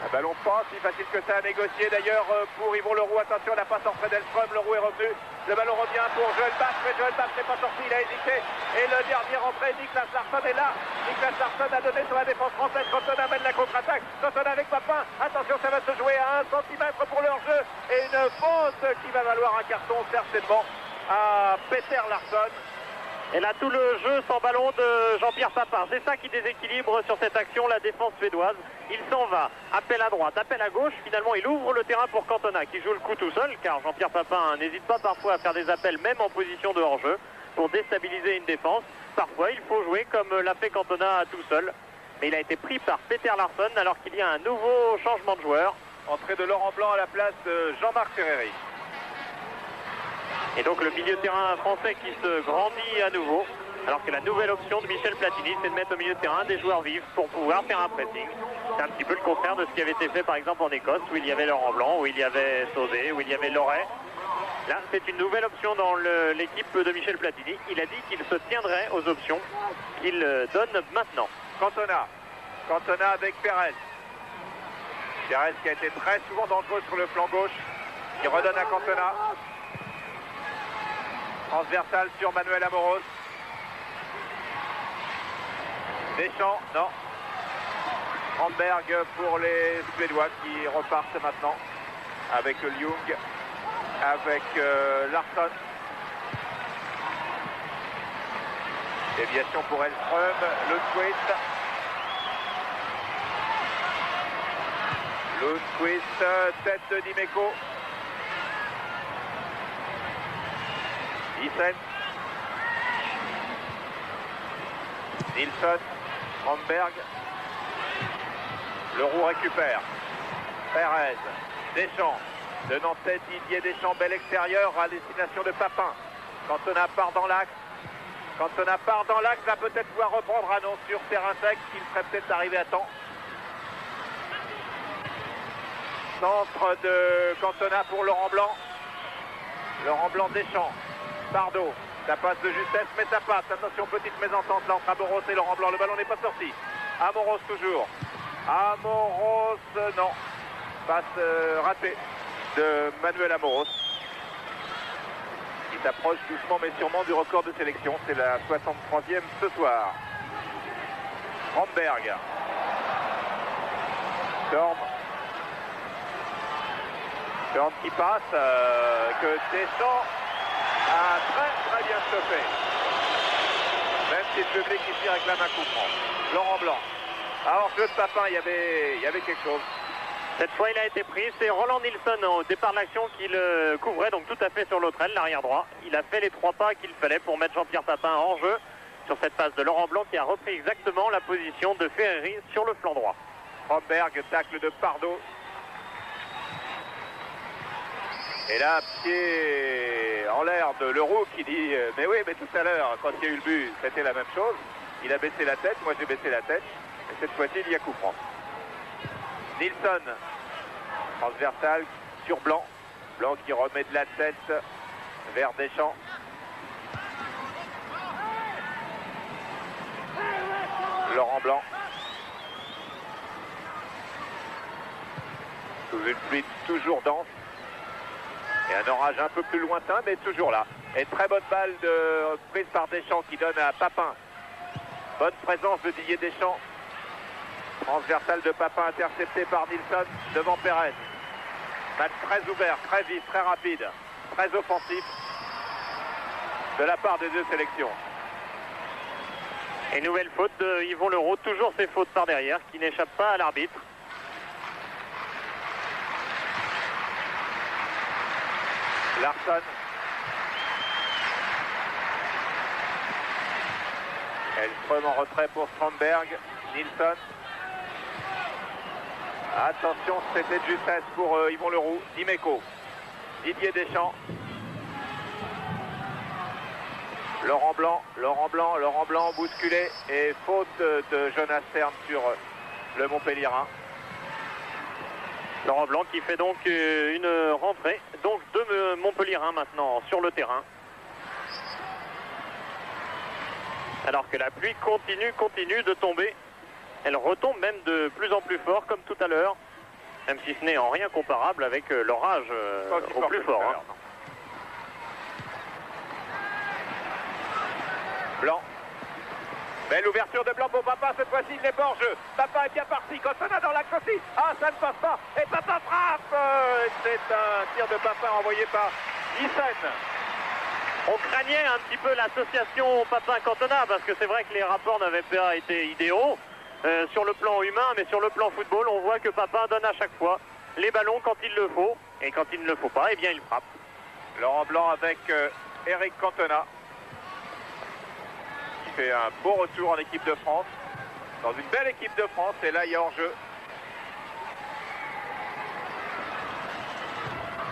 Un ballon pas si facile que ça à négocier d'ailleurs pour Yvon Leroux. Attention, la passe en Fred Hellström. Leroux est revenu. Le ballon revient pour Joël Bach. Mais Joël Bach n'est pas sorti, il a hésité. Et le dernier entrée, Niklas Larsson est là. Niklas Larsson a donné sur la défense française. Cantona amène la contre-attaque. Cantona avec Papin. Attention, ça va se jouer à 1 cm pour leur jeu. Et une faute qui va valoir un carton certainement à Peter Larsson. Et là, tout le jeu sans ballon de Jean-Pierre Papin. C'est ça qui déséquilibre sur cette action la défense suédoise. Il s'en va, appel à droite, appel à gauche. Finalement, il ouvre le terrain pour Cantona qui joue le coup tout seul, car Jean-Pierre Papin n'hésite pas parfois à faire des appels, même en position de hors-jeu, pour déstabiliser une défense. Parfois, il faut jouer comme l'a fait Cantona tout seul. Mais il a été pris par Peter Larsson alors qu'il y a un nouveau changement de joueur. Entrée de Laurent Blanc à la place de Jean-Marc Ferreri. Et donc le milieu de terrain français qui se grandit à nouveau, alors que la nouvelle option de Michel Platini, c'est de mettre au milieu de terrain des joueurs vifs pour pouvoir faire un pressing. C'est un petit peu le contraire de ce qui avait été fait par exemple en Écosse, où il y avait Laurent Blanc, où il y avait Sauzet, où il y avait Loret. Là, c'est une nouvelle option dans l'équipe de Michel Platini. Il a dit qu'il se tiendrait aux options qu'il donne maintenant. Cantona. Cantona avec Pérez. Pérez qui a été très souvent dangereux sur le flanc gauche. Qui redonne à Cantona. Transversal sur Manuel Amoros. Deschamps, non. Ramberg pour les Suédois qui repartent maintenant avec Ljung, avec Larsson. Déviation pour Elström, Lundqvist. Lundqvist, tête de Dimeco. Isen. Nilsson, Ramberg. Leroux récupère. Pérez, Deschamps. De Nantais, Didier Deschamps, bel extérieur à destination de Papin. Cantona part dans l'axe. Cantona part dans l'axe, va peut-être pouvoir reprendre un nom sur terrain sec, qu'il ferait peut-être arriver à temps. Centre de Cantona pour Laurent Blanc. Laurent Blanc, Deschamps. Pardo, ça passe de justesse, mais ça passe. Attention, petite mésentente là entre Amoros et Laurent Blanc. Le ballon n'est pas sorti. Amoros toujours. Amoros, non. Passe ratée de Manuel Amoros. Il s'approche doucement mais sûrement du record de sélection. C'est la 63e ce soir. Ramberg. Storm. Storm qui passe. Que Deschamps a très bien stoppé. Même si le public ici réclame un coup franc. Laurent Blanc. Alors, jeu de Papin, il y avait quelque chose. Cette fois, il a été pris. C'est Roland Nilsson au départ de l'action qui le couvrait, donc tout à fait sur l'autre aile, l'arrière droit. Il a fait les 3 pas qu'il fallait pour mettre Jean-Pierre Papin en jeu sur cette passe de Laurent Blanc qui a repris exactement la position de Ferreri sur le flanc droit. Ramberg, tacle de Pardo. Et là, pied en l'air de Leroux qui dit mais oui, mais tout à l'heure, quand il y a eu le but, c'était la même chose. Il a baissé la tête, moi j'ai baissé la tête. Et cette fois-ci, il y a coup franc. Nilsson, transversal sur Blanc. Blanc qui remet de la tête vers Deschamps. Laurent Blanc. Sous une pluie toujours dense. Et un orage un peu plus lointain, mais toujours là. Et très bonne balle prise par Deschamps qui donne à Papin. Bonne présence de Didier Deschamps. Transversal de Papin intercepté par Nilsson devant Pérez. Match très ouvert, très vif, très rapide, très offensif de la part des deux sélections. Et nouvelle faute de Yvon Leroux, toujours ses fautes par derrière qui n'échappent pas à l'arbitre. Larsson. Elström en retrait pour Stromberg. Nilsson. Attention, c'était de justesse pour Yvon Leroux. Dimeco. Didier Deschamps. Laurent Blanc bousculé. Et faute de Jonas Stern sur le Montpellierin. Laurent Blanc qui fait donc une rentrée. Donc de Montpellierin maintenant sur le terrain. Alors que la pluie continue de tomber. Elle retombe même de plus en plus fort comme tout à l'heure. Même si ce n'est en rien comparable avec l'orage au plus fort. Hein. Blanc. Belle ouverture de Blanc pour Papin. Cette fois-ci, il n'est pas en jeu. Papin est bien parti. Cantona dans l'axe aussi. Ah, ça ne passe pas. Et Papin frappe. C'est un tir de Papin envoyé par Isen. On craignait un petit peu l'association Papin-Cantona parce que c'est vrai que les rapports n'avaient pas été idéaux sur le plan humain, mais sur le plan football, on voit que Papin donne à chaque fois les ballons quand il le faut, et quand il ne le faut pas, eh bien il frappe. Laurent Blanc avec Eric Cantona qui fait un beau retour en équipe de France, dans une belle équipe de France, et là il y a hors-jeu.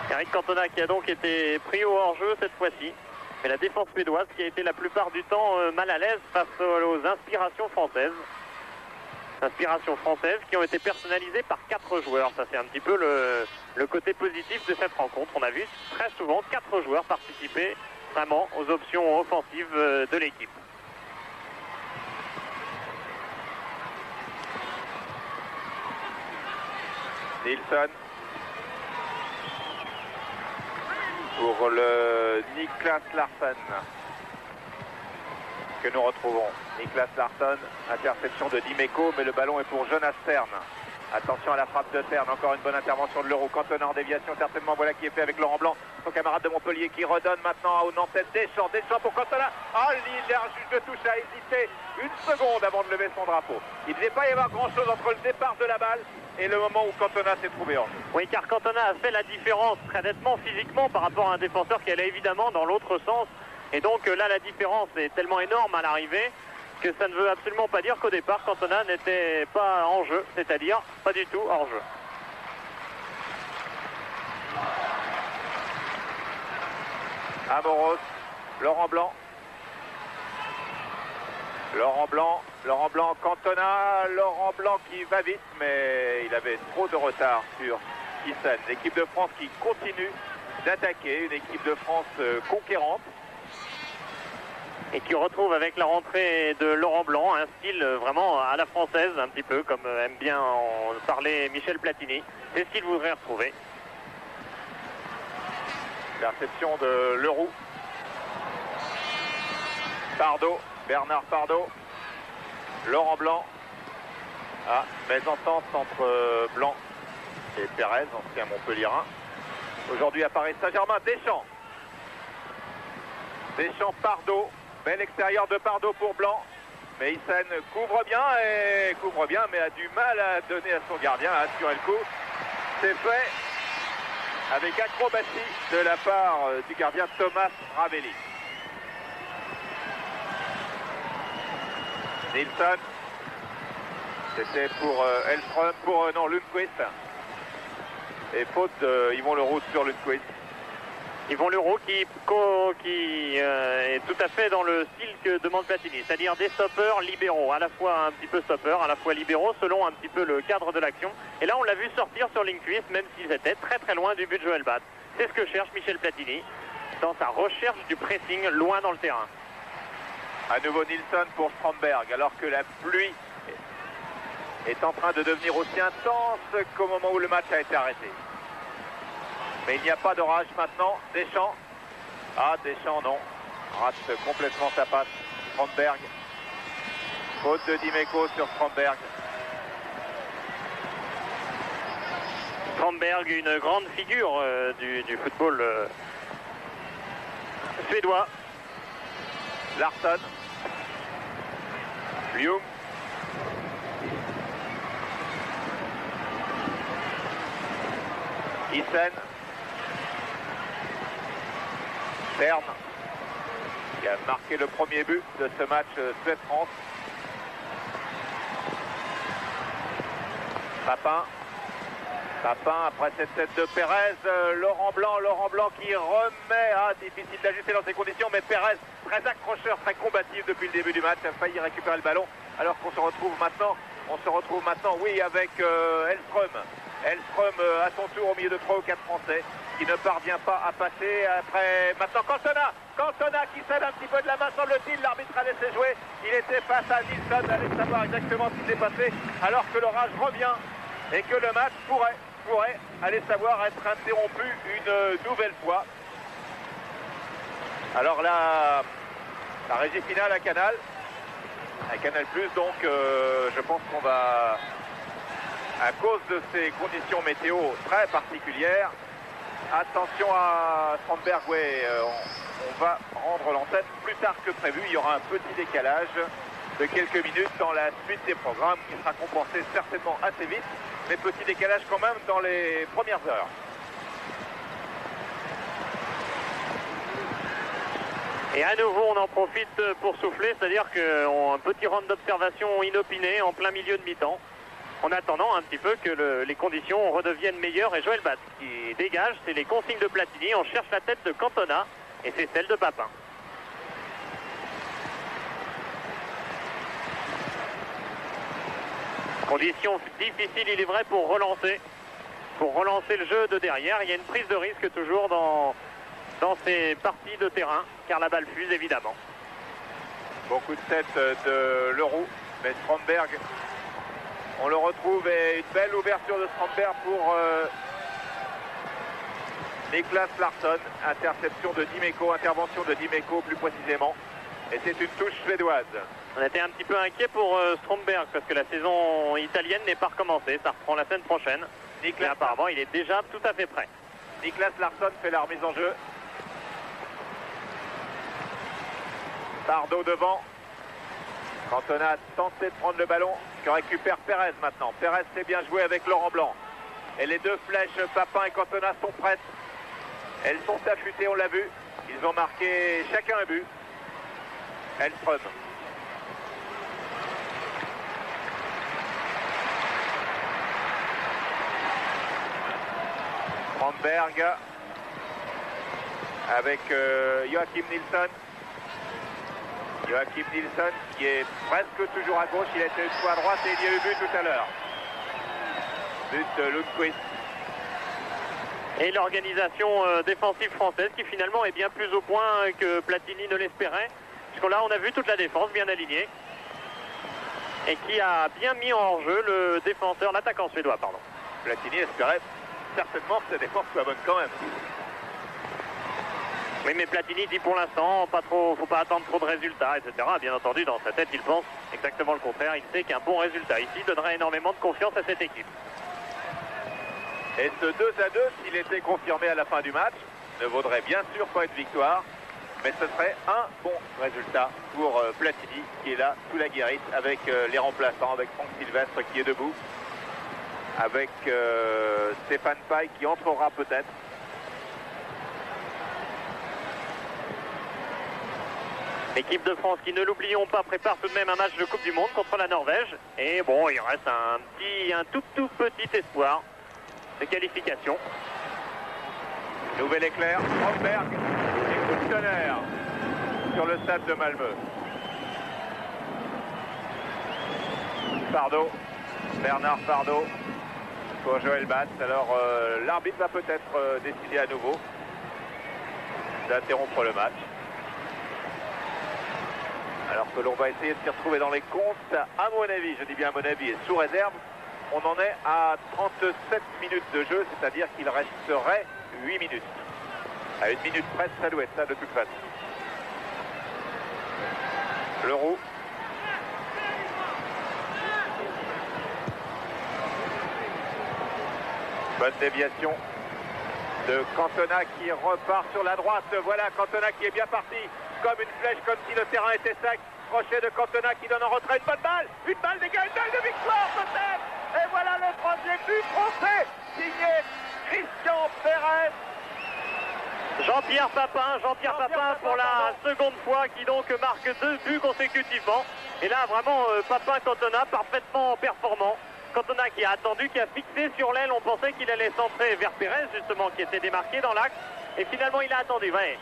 Eric Cantona qui a donc été pris au hors-jeu cette fois-ci. Mais la défense suédoise qui a été la plupart du temps mal à l'aise face aux inspirations françaises. inspiration française, qui ont été personnalisées par 4 joueurs. Ça, c'est un petit peu le côté positif de cette rencontre. On a vu très souvent 4 joueurs participer vraiment aux options offensives de l'équipe. Nilsson pour le Niklas Larsson que nous retrouvons. Niklas Larsson, interception de Dimeco, mais le ballon est pour Jonas Tern. Attention à la frappe de Tern, encore une bonne intervention de l'Euro. Cantona en déviation, certainement, voilà qui est fait avec Laurent Blanc, son camarade de Montpellier qui redonne maintenant au Nantais. Deschamps pour Cantona. Ah, le juge de touche a hésité une seconde avant de lever son drapeau. Il ne devait pas y avoir grand chose entre le départ de la balle et le moment où Cantona s'est trouvé en jeu. Oui, car Cantona a fait la différence très nettement physiquement par rapport à un défenseur qui allait évidemment dans l'autre sens. Et donc là, la différence est tellement énorme à l'arrivée que ça ne veut absolument pas dire qu'au départ, Cantona n'était pas en jeu, c'est-à-dire pas du tout hors jeu. Amoros, Laurent Blanc. Laurent Blanc, Cantona, Laurent Blanc qui va vite, mais il avait trop de retard sur Thyssen. L'équipe de France qui continue d'attaquer, une équipe de France conquérante. Et qui retrouve avec la rentrée de Laurent Blanc un style vraiment à la française, un petit peu comme aime bien en parler Michel Platini. C'est ce qu'il voudrait retrouver. La de Leroux. Pardo, Bernard Pardo. Laurent Blanc. Ah, mésentente entre Blanc et Pérez, ancien Montpellierin. Aujourd'hui à Paris Saint-Germain, Deschamps. Deschamps, Pardo. Bel extérieur de Pardo pour Blanc. Mais Hyssen couvre bien, mais a du mal à donner à son gardien, à assurer le coup. C'est fait avec acrobatie de la part du gardien Thomas Ravelli. Nilsson. C'était pour Elström, Lundqvist. Et faute de Yvon Leroux sur Lundqvist. Yvon Leroux qui est tout à fait dans le style que demande Platini, c'est-à-dire des stoppeurs libéraux, à la fois un petit peu stoppeurs, à la fois libéraux, selon un petit peu le cadre de l'action. Et là, on l'a vu sortir sur Lundqvist, même s'ils étaient très très loin du but de Joël Bad. C'est ce que cherche Michel Platini dans sa recherche du pressing loin dans le terrain. À nouveau Nilsson pour Strandberg, alors que la pluie est en train de devenir aussi intense qu'au moment où le match a été arrêté. Mais il n'y a pas d'orage maintenant. Deschamps. Ah, Deschamps, non. Rate complètement sa passe. Strandberg. Faute de Dimeco sur Strandberg. Strandberg, une grande figure du football suédois. Larsson. Ljung. Hyssen. Tern, qui a marqué le premier but de ce match Suède-France. Papin après cette tête de Pérez. Laurent Blanc qui remet. Ah, difficile d'ajuster dans ces conditions, mais Pérez, très accrocheur, très combatif depuis le début du match, a failli récupérer le ballon. Alors qu'on se retrouve maintenant, oui, avec Elström. Elström à son tour au milieu de 3 ou 4 Français qui ne parvient pas à passer. Après, maintenant Cantona qui cède un petit peu de la main, semble-t-il. L'arbitre a laissé jouer. Il était face à Nilsson, allait savoir exactement ce qui s'est passé, alors que l'orage revient et que le match pourrait, aller savoir, être interrompu une nouvelle fois. Alors là, la régie finale à Canal+, donc je pense qu'on va, à cause de ces conditions météo très particulières, attention à Strandberg, on va rendre l'antenne plus tard que prévu. Il y aura un petit décalage de quelques minutes dans la suite des programmes qui sera compensé certainement assez vite, mais petit décalage quand même dans les premières heures. Et à nouveau, on en profite pour souffler, c'est-à-dire qu'un petit round d'observation inopiné en plein milieu de mi-temps, en attendant un petit peu que les conditions redeviennent meilleures. Et Joël Bad qui dégage, c'est les consignes de Platini. On cherche la tête de Cantona et c'est celle de Papin. Condition difficile, il est vrai, pour relancer le jeu de derrière. Il y a une prise de risque toujours dans ces parties de terrain, car la balle fuse évidemment. Bon coup de tête de Leroux, mais Stromberg, on le retrouve, et une belle ouverture de Stromberg pour Niklas Larsson. Interception de Dimeco, intervention de Dimeco plus précisément. Et c'est une touche suédoise. On était un petit peu inquiet pour Stromberg parce que la saison italienne n'est pas recommencée. Ça reprend la semaine prochaine. Et apparemment, il est déjà tout à fait prêt. Niklas Larsson fait la remise en jeu. Pardo devant. Cantona a tenté de prendre le ballon, qui récupère Pérez maintenant. Pérez s'est bien joué avec Laurent Blanc. Et les deux flèches, Papin et Cantona, sont prêtes. Elles sont affûtées, on l'a vu. Ils ont marqué chacun un but. Elström. Stromberg avec Joachim Nilsson. Joachim Nilsson qui est presque toujours à gauche. Il était une fois à droite et il y a eu but tout à l'heure. But de Lundqvist. Et l'organisation défensive française qui finalement est bien plus au point que Platini ne l'espérait. Parce que là on a vu toute la défense bien alignée. Et qui a bien mis en jeu le défenseur, l'attaquant suédois, pardon. Platini espérait certainement que sa défense soit bonne quand même. Oui, mais Platini dit pour l'instant, faut pas attendre trop de résultats, etc. Bien entendu, dans sa tête, il pense exactement le contraire. Il sait qu'un bon résultat ici donnerait énormément de confiance à cette équipe. Et ce 2-2, s'il était confirmé à la fin du match, ne vaudrait bien sûr pas une victoire, mais ce serait un bon résultat pour Platini, qui est là sous la guérite avec les remplaçants, avec Franck Sylvestre qui est debout, avec Stéphane Paille qui entrera peut-être. L'équipe de France qui, ne l'oublions pas, prépare tout de même un match de Coupe du Monde contre la Norvège. Et bon, il reste un tout petit espoir de qualification. Nouvel éclair, Stromberg et coup de tonnerre sur le stade de Malmö. Pardo, Bernard Pardo pour Joël Batz. Alors l'arbitre va peut-être décider à nouveau d'interrompre le match. Alors que l'on va essayer de s'y retrouver dans les comptes, à mon avis, je dis bien à mon avis, et sous réserve, on en est à 37 minutes de jeu, c'est-à-dire qu'il resterait 8 minutes. À 1 minute près, ça doit être ça de toute façon. Leroux. Bonne déviation de Cantona qui repart sur la droite. Voilà Cantona qui est bien parti comme une flèche, comme si le terrain était sec. Crochet de Cantona qui donne en retrait une bonne balle. Une balle dégage, une balle de victoire peut-être. Et voilà le troisième but français, signé Christian Pérez. Jean-Pierre Papin pour la seconde fois qui donc marque 2 buts consécutivement. Et là vraiment Papin-Cantona parfaitement performant. Cantona qui a attendu, qui a fixé sur l'aile, on pensait qu'il allait centrer vers Pérez justement qui était démarqué dans l'axe. Et finalement il a attendu. Ouais.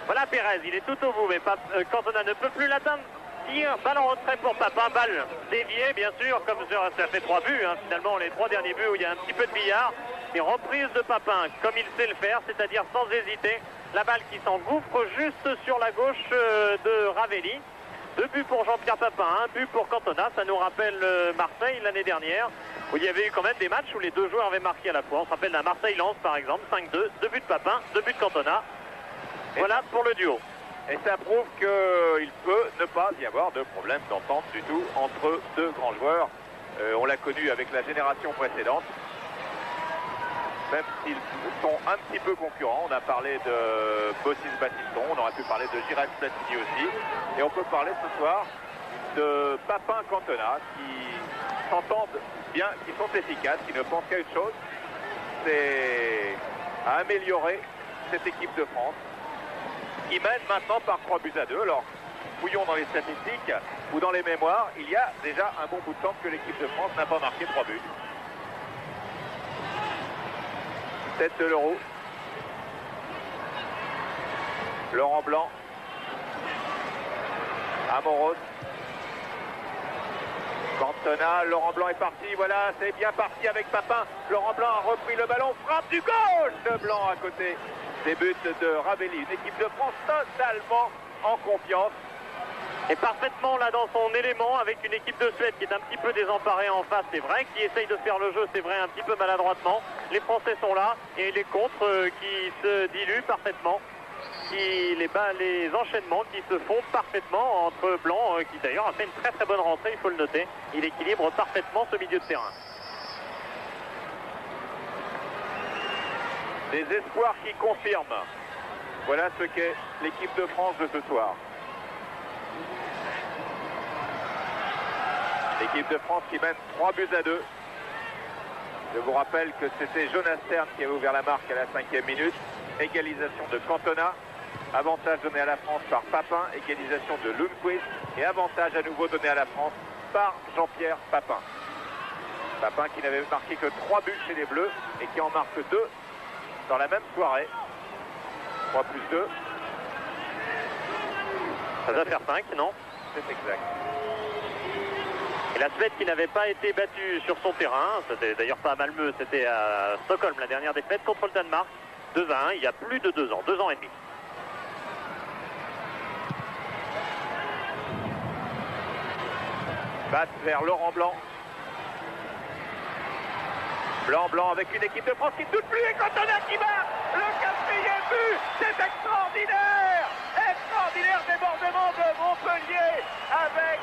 Voilà Pérez, il est tout au bout mais Cantona ne peut plus l'atteindre. Tire, balle en retrait pour Papin, balle déviée bien sûr, comme ça fait 3 buts, hein, finalement les 3 derniers buts où il y a un petit peu de billard. Et reprise de Papin, comme il sait le faire, c'est-à-dire sans hésiter. La balle qui s'engouffre juste sur la gauche de Ravelli. 2 buts pour Jean-Pierre Papin, 1 but pour Cantona. Ça nous rappelle Marseille l'année dernière, où il y avait eu quand même des matchs où les 2 joueurs avaient marqué à la fois. On se rappelle d'un Marseille-Lens par exemple, 5-2, 2 buts de Papin, 2 buts de Cantona. Voilà pour le duo. Et ça prouve qu'il peut ne pas y avoir de problème d'entente du tout entre 2 grands joueurs. On l'a connu avec la génération précédente. Même s'ils sont un petit peu concurrents, on a parlé de Bossis-Battiston, on aurait pu parler de Giresse Platini aussi. Et on peut parler ce soir de Papin-Cantona qui s'entendent bien, qui sont efficaces, qui ne pensent qu'à une chose, c'est à améliorer cette équipe de France qui mène maintenant par 3-2. Alors, fouillons dans les statistiques ou dans les mémoires, il y a déjà un bon bout de temps que l'équipe de France n'a pas marqué 3 buts. Tête de Leroux. Laurent Blanc. Amoros. Cantona, Laurent Blanc est parti, voilà, c'est bien parti avec Papin. Laurent Blanc a repris le ballon, frappe du gauche de Blanc à côté des buts de Ravelli. Une équipe de France totalement en confiance. Et parfaitement là dans son élément avec une équipe de Suède qui est un petit peu désemparée en face, c'est vrai, qui essaye de faire le jeu, c'est vrai, un petit peu maladroitement. Les Français sont là et les contres qui se diluent parfaitement. Les enchaînements qui se font parfaitement entre Blanc, qui d'ailleurs a fait une très très bonne rentrée, il faut le noter. Il équilibre parfaitement ce milieu de terrain. Des espoirs qui confirment. Voilà ce qu'est l'équipe de France de ce soir. L'équipe de France qui mène 3 buts à 2. Je vous rappelle que c'était Jonas Stern qui avait ouvert la marque à la 5e minute. Égalisation de Cantona. Avantage donné à la France par Papin, égalisation de Lundqvist et avantage à nouveau donné à la France par Jean-Pierre Papin. Papin qui n'avait marqué que 3 buts chez les Bleus et qui en marque 2 dans la même soirée. 3 plus 2. Ça doit faire 5, non? C'est exact. Et la Suède qui n'avait pas été battue sur son terrain, c'était d'ailleurs pas à Malmö, c'était à Stockholm la dernière défaite contre le Danemark, 2-1, il y a plus de 2 ans, 2 ans et demi. Passe vers Laurent Blanc. Blanc avec une équipe de France qui ne doute plus et Cantona qui marque le 4e but. C'est extraordinaire. Extraordinaire débordement de Montpellier avec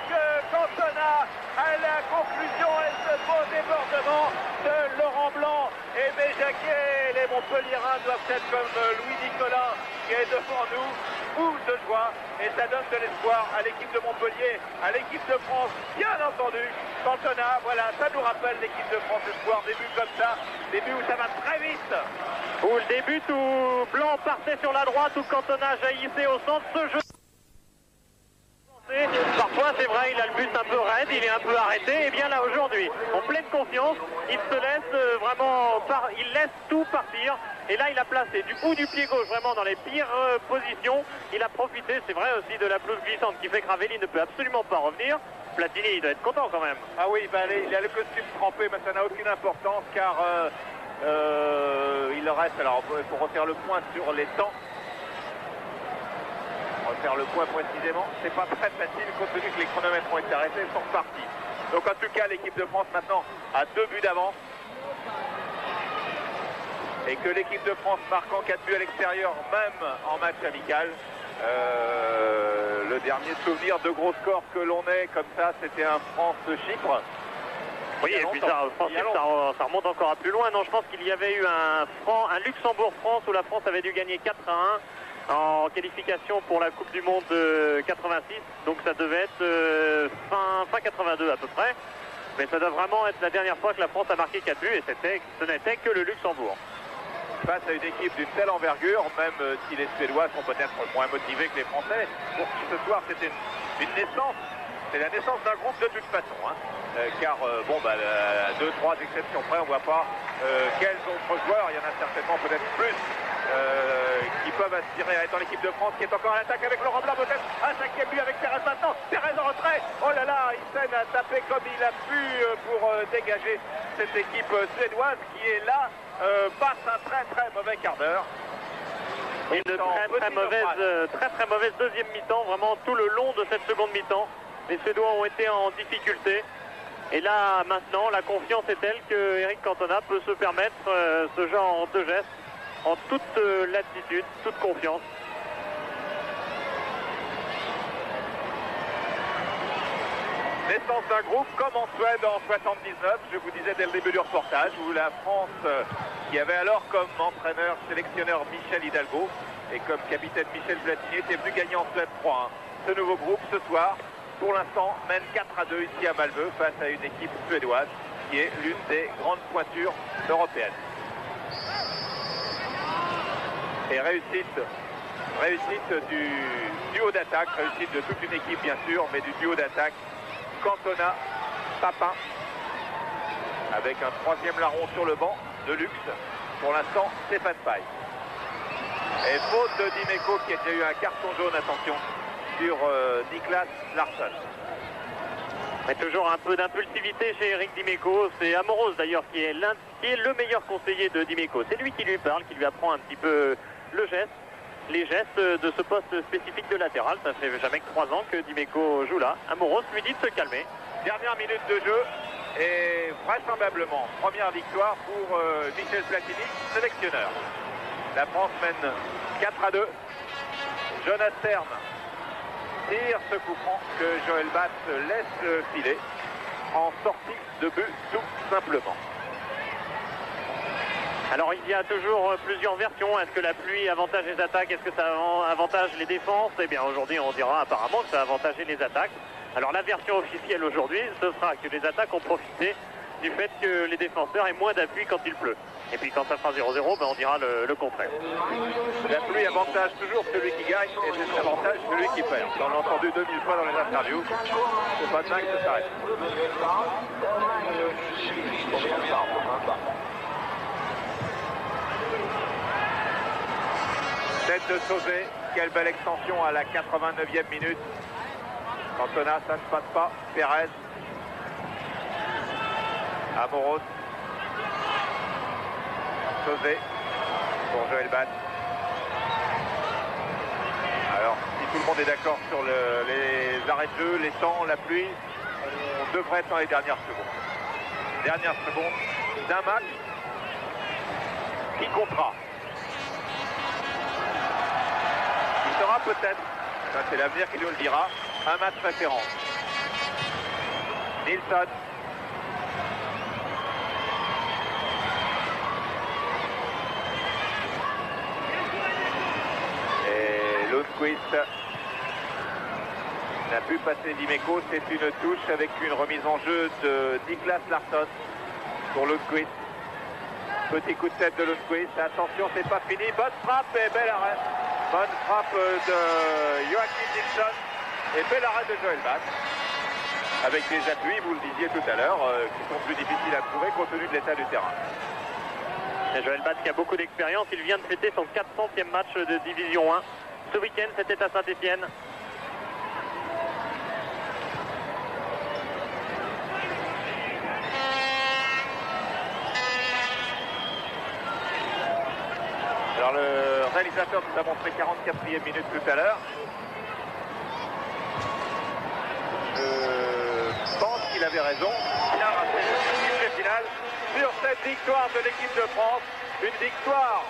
Cantona à la conclusion et ce beau débordement de Laurent Blanc et Béjaquet. Les Montpelliérains doivent être comme Louis Nicolas qui est devant nous, fou de joie, et ça donne de l'espoir à l'équipe de Montpellier, à l'équipe de France, bien entendu. Cantona, voilà, ça nous rappelle l'équipe de France espoir, des buts comme ça, des buts où ça va très vite. Ou le début où Blanc partait sur la droite, où Cantona jaillissait au centre, ce jeu. Parfois c'est vrai, il a le but un peu raide, il est un peu arrêté, et bien là aujourd'hui, en pleine confiance, il se laisse vraiment, il laisse tout partir, et là il a placé du bout du pied gauche vraiment dans les pires positions, il a profité, c'est vrai aussi, de la pelouse glissante qui fait que Ravelli ne peut absolument pas revenir. Platini il doit être content quand même. Ah oui, bah, il a le costume trempé, mais ça n'a aucune importance car il reste, alors il faut refaire le point sur les temps. Faire le point précisément, c'est pas très facile compte tenu que les chronomètres ont été arrêtés et sont repartis. Donc en tout cas l'équipe de France maintenant a 2 buts d'avance et que l'équipe de France marquant 4 buts à l'extérieur même en match amical. Le dernier souvenir de gros scores que l'on ait comme ça, c'était un France-Chypre. Oui, et puis ça remonte encore à plus loin. Non, je pense qu'il y avait eu un Luxembourg-France où la France avait dû gagner 4-1 en qualification pour la Coupe du Monde de 86. Donc ça devait être fin 82 à peu près. Mais ça doit vraiment être la dernière fois que la France a marqué 4 buts et ce n'était que le Luxembourg. Face à une équipe d'une telle envergure, même si les Suédois sont peut-être moins motivés que les Français, pour qui ce soir c'était une naissance. C'est la naissance d'un groupe de toute façon, hein. Car bon, bah, 2-3 exceptions près, on ne voit pas quels autres joueurs, il y en a certainement peut-être plus qui peuvent aspirer à être dans l'équipe de France, qui est encore à l'attaque avec Laurent Blanc, peut-être un 5e but avec Thérèse maintenant. Thérèse en retrait, oh là là, Isen a tapé comme il a pu pour dégager cette équipe suédoise qui est là, passe un très mauvais quart d'heure. Une très mauvaise deuxième mi-temps, vraiment tout le long de cette seconde mi-temps. Les Suédois ont été en difficulté. Et là, maintenant, la confiance est telle que Eric Cantona peut se permettre ce genre de geste en toute latitude, toute confiance. Naissance d'un groupe comme en Suède en 79, je vous disais dès le début du reportage, où la France, qui avait alors comme entraîneur, sélectionneur Michel Hidalgo et comme capitaine Michel Platini, était venu gagner en Suède 3-1. Ce nouveau groupe, ce soir, pour l'instant, mène 4-2 ici à Malmö face à une équipe suédoise qui est l'une des grandes pointures européennes. Et réussite du duo d'attaque, réussite de toute une équipe bien sûr, mais du duo d'attaque Cantona, Papin, avec un 3e larron sur le banc de luxe. Pour l'instant, Stéphane Paille. Et faute de Dimeco qui a déjà eu un carton jaune, attention, sur Niklas Larsson. Et toujours un peu d'impulsivité chez Eric Dimeco. C'est Amoros d'ailleurs qui est le meilleur conseiller de Dimeco. C'est lui qui lui parle, qui lui apprend un petit peu les gestes de ce poste spécifique de latéral. Ça fait jamais que 3 ans que Dimeco joue là. Amoros lui dit de se calmer. Dernière minute de jeu et vraisemblablement première victoire pour Michel Platini, sélectionneur. La France mène 4-2. Jonas Stern tire ce coup franc que Joël Batz laisse filer en sortie de but tout simplement. Alors il y a toujours plusieurs versions. Est-ce que la pluie avantage les attaques? Est-ce que ça avantage les défenses? Eh bien aujourd'hui on dira apparemment que ça a avantagé les attaques. Alors la version officielle aujourd'hui, ce sera que les attaques ont profité du fait que les défenseurs aient moins d'appui quand il pleut. Et puis quand ça fera 0-0, ben on dira le contraire. La pluie avantage toujours celui qui gagne et désavantage celui qui perd. On l'a entendu 2000 fois dans les interviews. C'est pas dingue que ça s'arrête. Tête de Sauzet, quelle belle extension à la 89e minute. Cantona, ça ne se passe pas. Pérez. Amoros. Sauzet pour Joël Batz. Alors, si tout le monde est d'accord sur les arrêts de jeu, les temps, la pluie, on devrait être dans les dernières secondes. Dernière seconde d'un match qui comptera. Il sera peut-être, ça c'est l'avenir qui nous le dira, un match référence. Nilsson. Et Lundqvist n'a pu passer Dimeco. C'est une touche avec une remise en jeu de Niklas Larsson pour Lundqvist. Petit coup de tête de Lundqvist. Attention, c'est pas fini. Bonne frappe et bel arrêt. Bonne frappe de Joachim Nilsson et bel arrêt de Joël Batz. Avec des appuis, vous le disiez tout à l'heure, qui sont plus difficiles à trouver compte tenu de l'état du terrain. Et Joël Batz qui a beaucoup d'expérience, il vient de fêter son 400e match de Division 1. Ce week-end, c'était à Saint-Étienne. Alors le réalisateur nous a montré 44e minute tout à l'heure. Je pense qu'il avait raison. Il a raté le but final sur cette victoire de l'équipe de France. Une victoire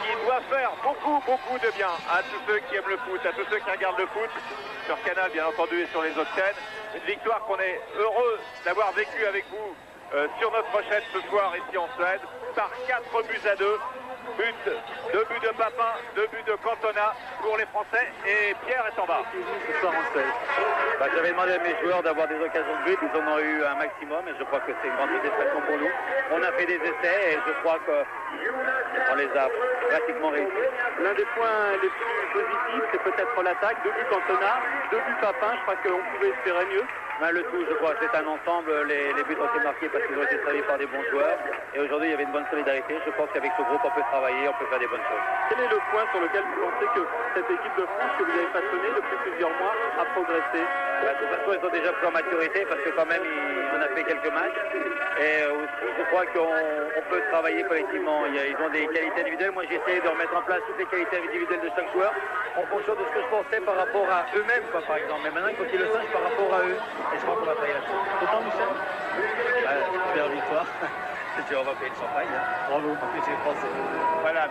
qui doit faire beaucoup de bien à tous ceux qui aiment le foot, à tous ceux qui regardent le foot sur Canal bien entendu et sur les autres chaînes. Une victoire qu'on est heureux d'avoir vécue avec vous sur notre chaîne ce soir ici en Suède par 4-2. 2 buts de Papin, 2 buts de Cantona pour les Français et Pierre est en bas. Ce soir en Suède. J'avais demandé à mes joueurs d'avoir des occasions de but, ils en ont eu un maximum et je crois que c'est une grande satisfaction pour nous. On a fait des essais et je crois qu'on les a pratiquement réussis. L'un des points les plus positifs, c'est peut-être l'attaque. 2 buts Cantona, 2 buts Papin. Je crois qu'on pouvait espérer mieux. Le tout, je crois, c'est un ensemble. Les buts ont été marqués parce qu'ils ont été servis par des bons joueurs. Et aujourd'hui, il y avait une bonne solidarité. Je pense qu'avec ce groupe, on peut travailler, on peut faire des bonnes choses. Quel est le point sur lequel vous pensez que cette équipe de France que vous avez façonnée depuis plusieurs mois a progressé? De toute façon, ils ont déjà pris en maturité parce que quand même, on a fait quelques matchs. Et aussi, je crois qu'on peut travailler collectivement. Ils ont des qualités individuelles. Moi, j'ai essayé de remettre en place toutes les qualités individuelles de chaque joueur en fonction de ce que je pensais par rapport à eux-mêmes, par exemple. Mais maintenant, il faut qu'ils le sachent par rapport à eux. Et je crois qu'on va travailler là-dessus. Autant, Michel? Super victoire. On va payer le champagne. Bravo. En plus, c'est français. Voilà.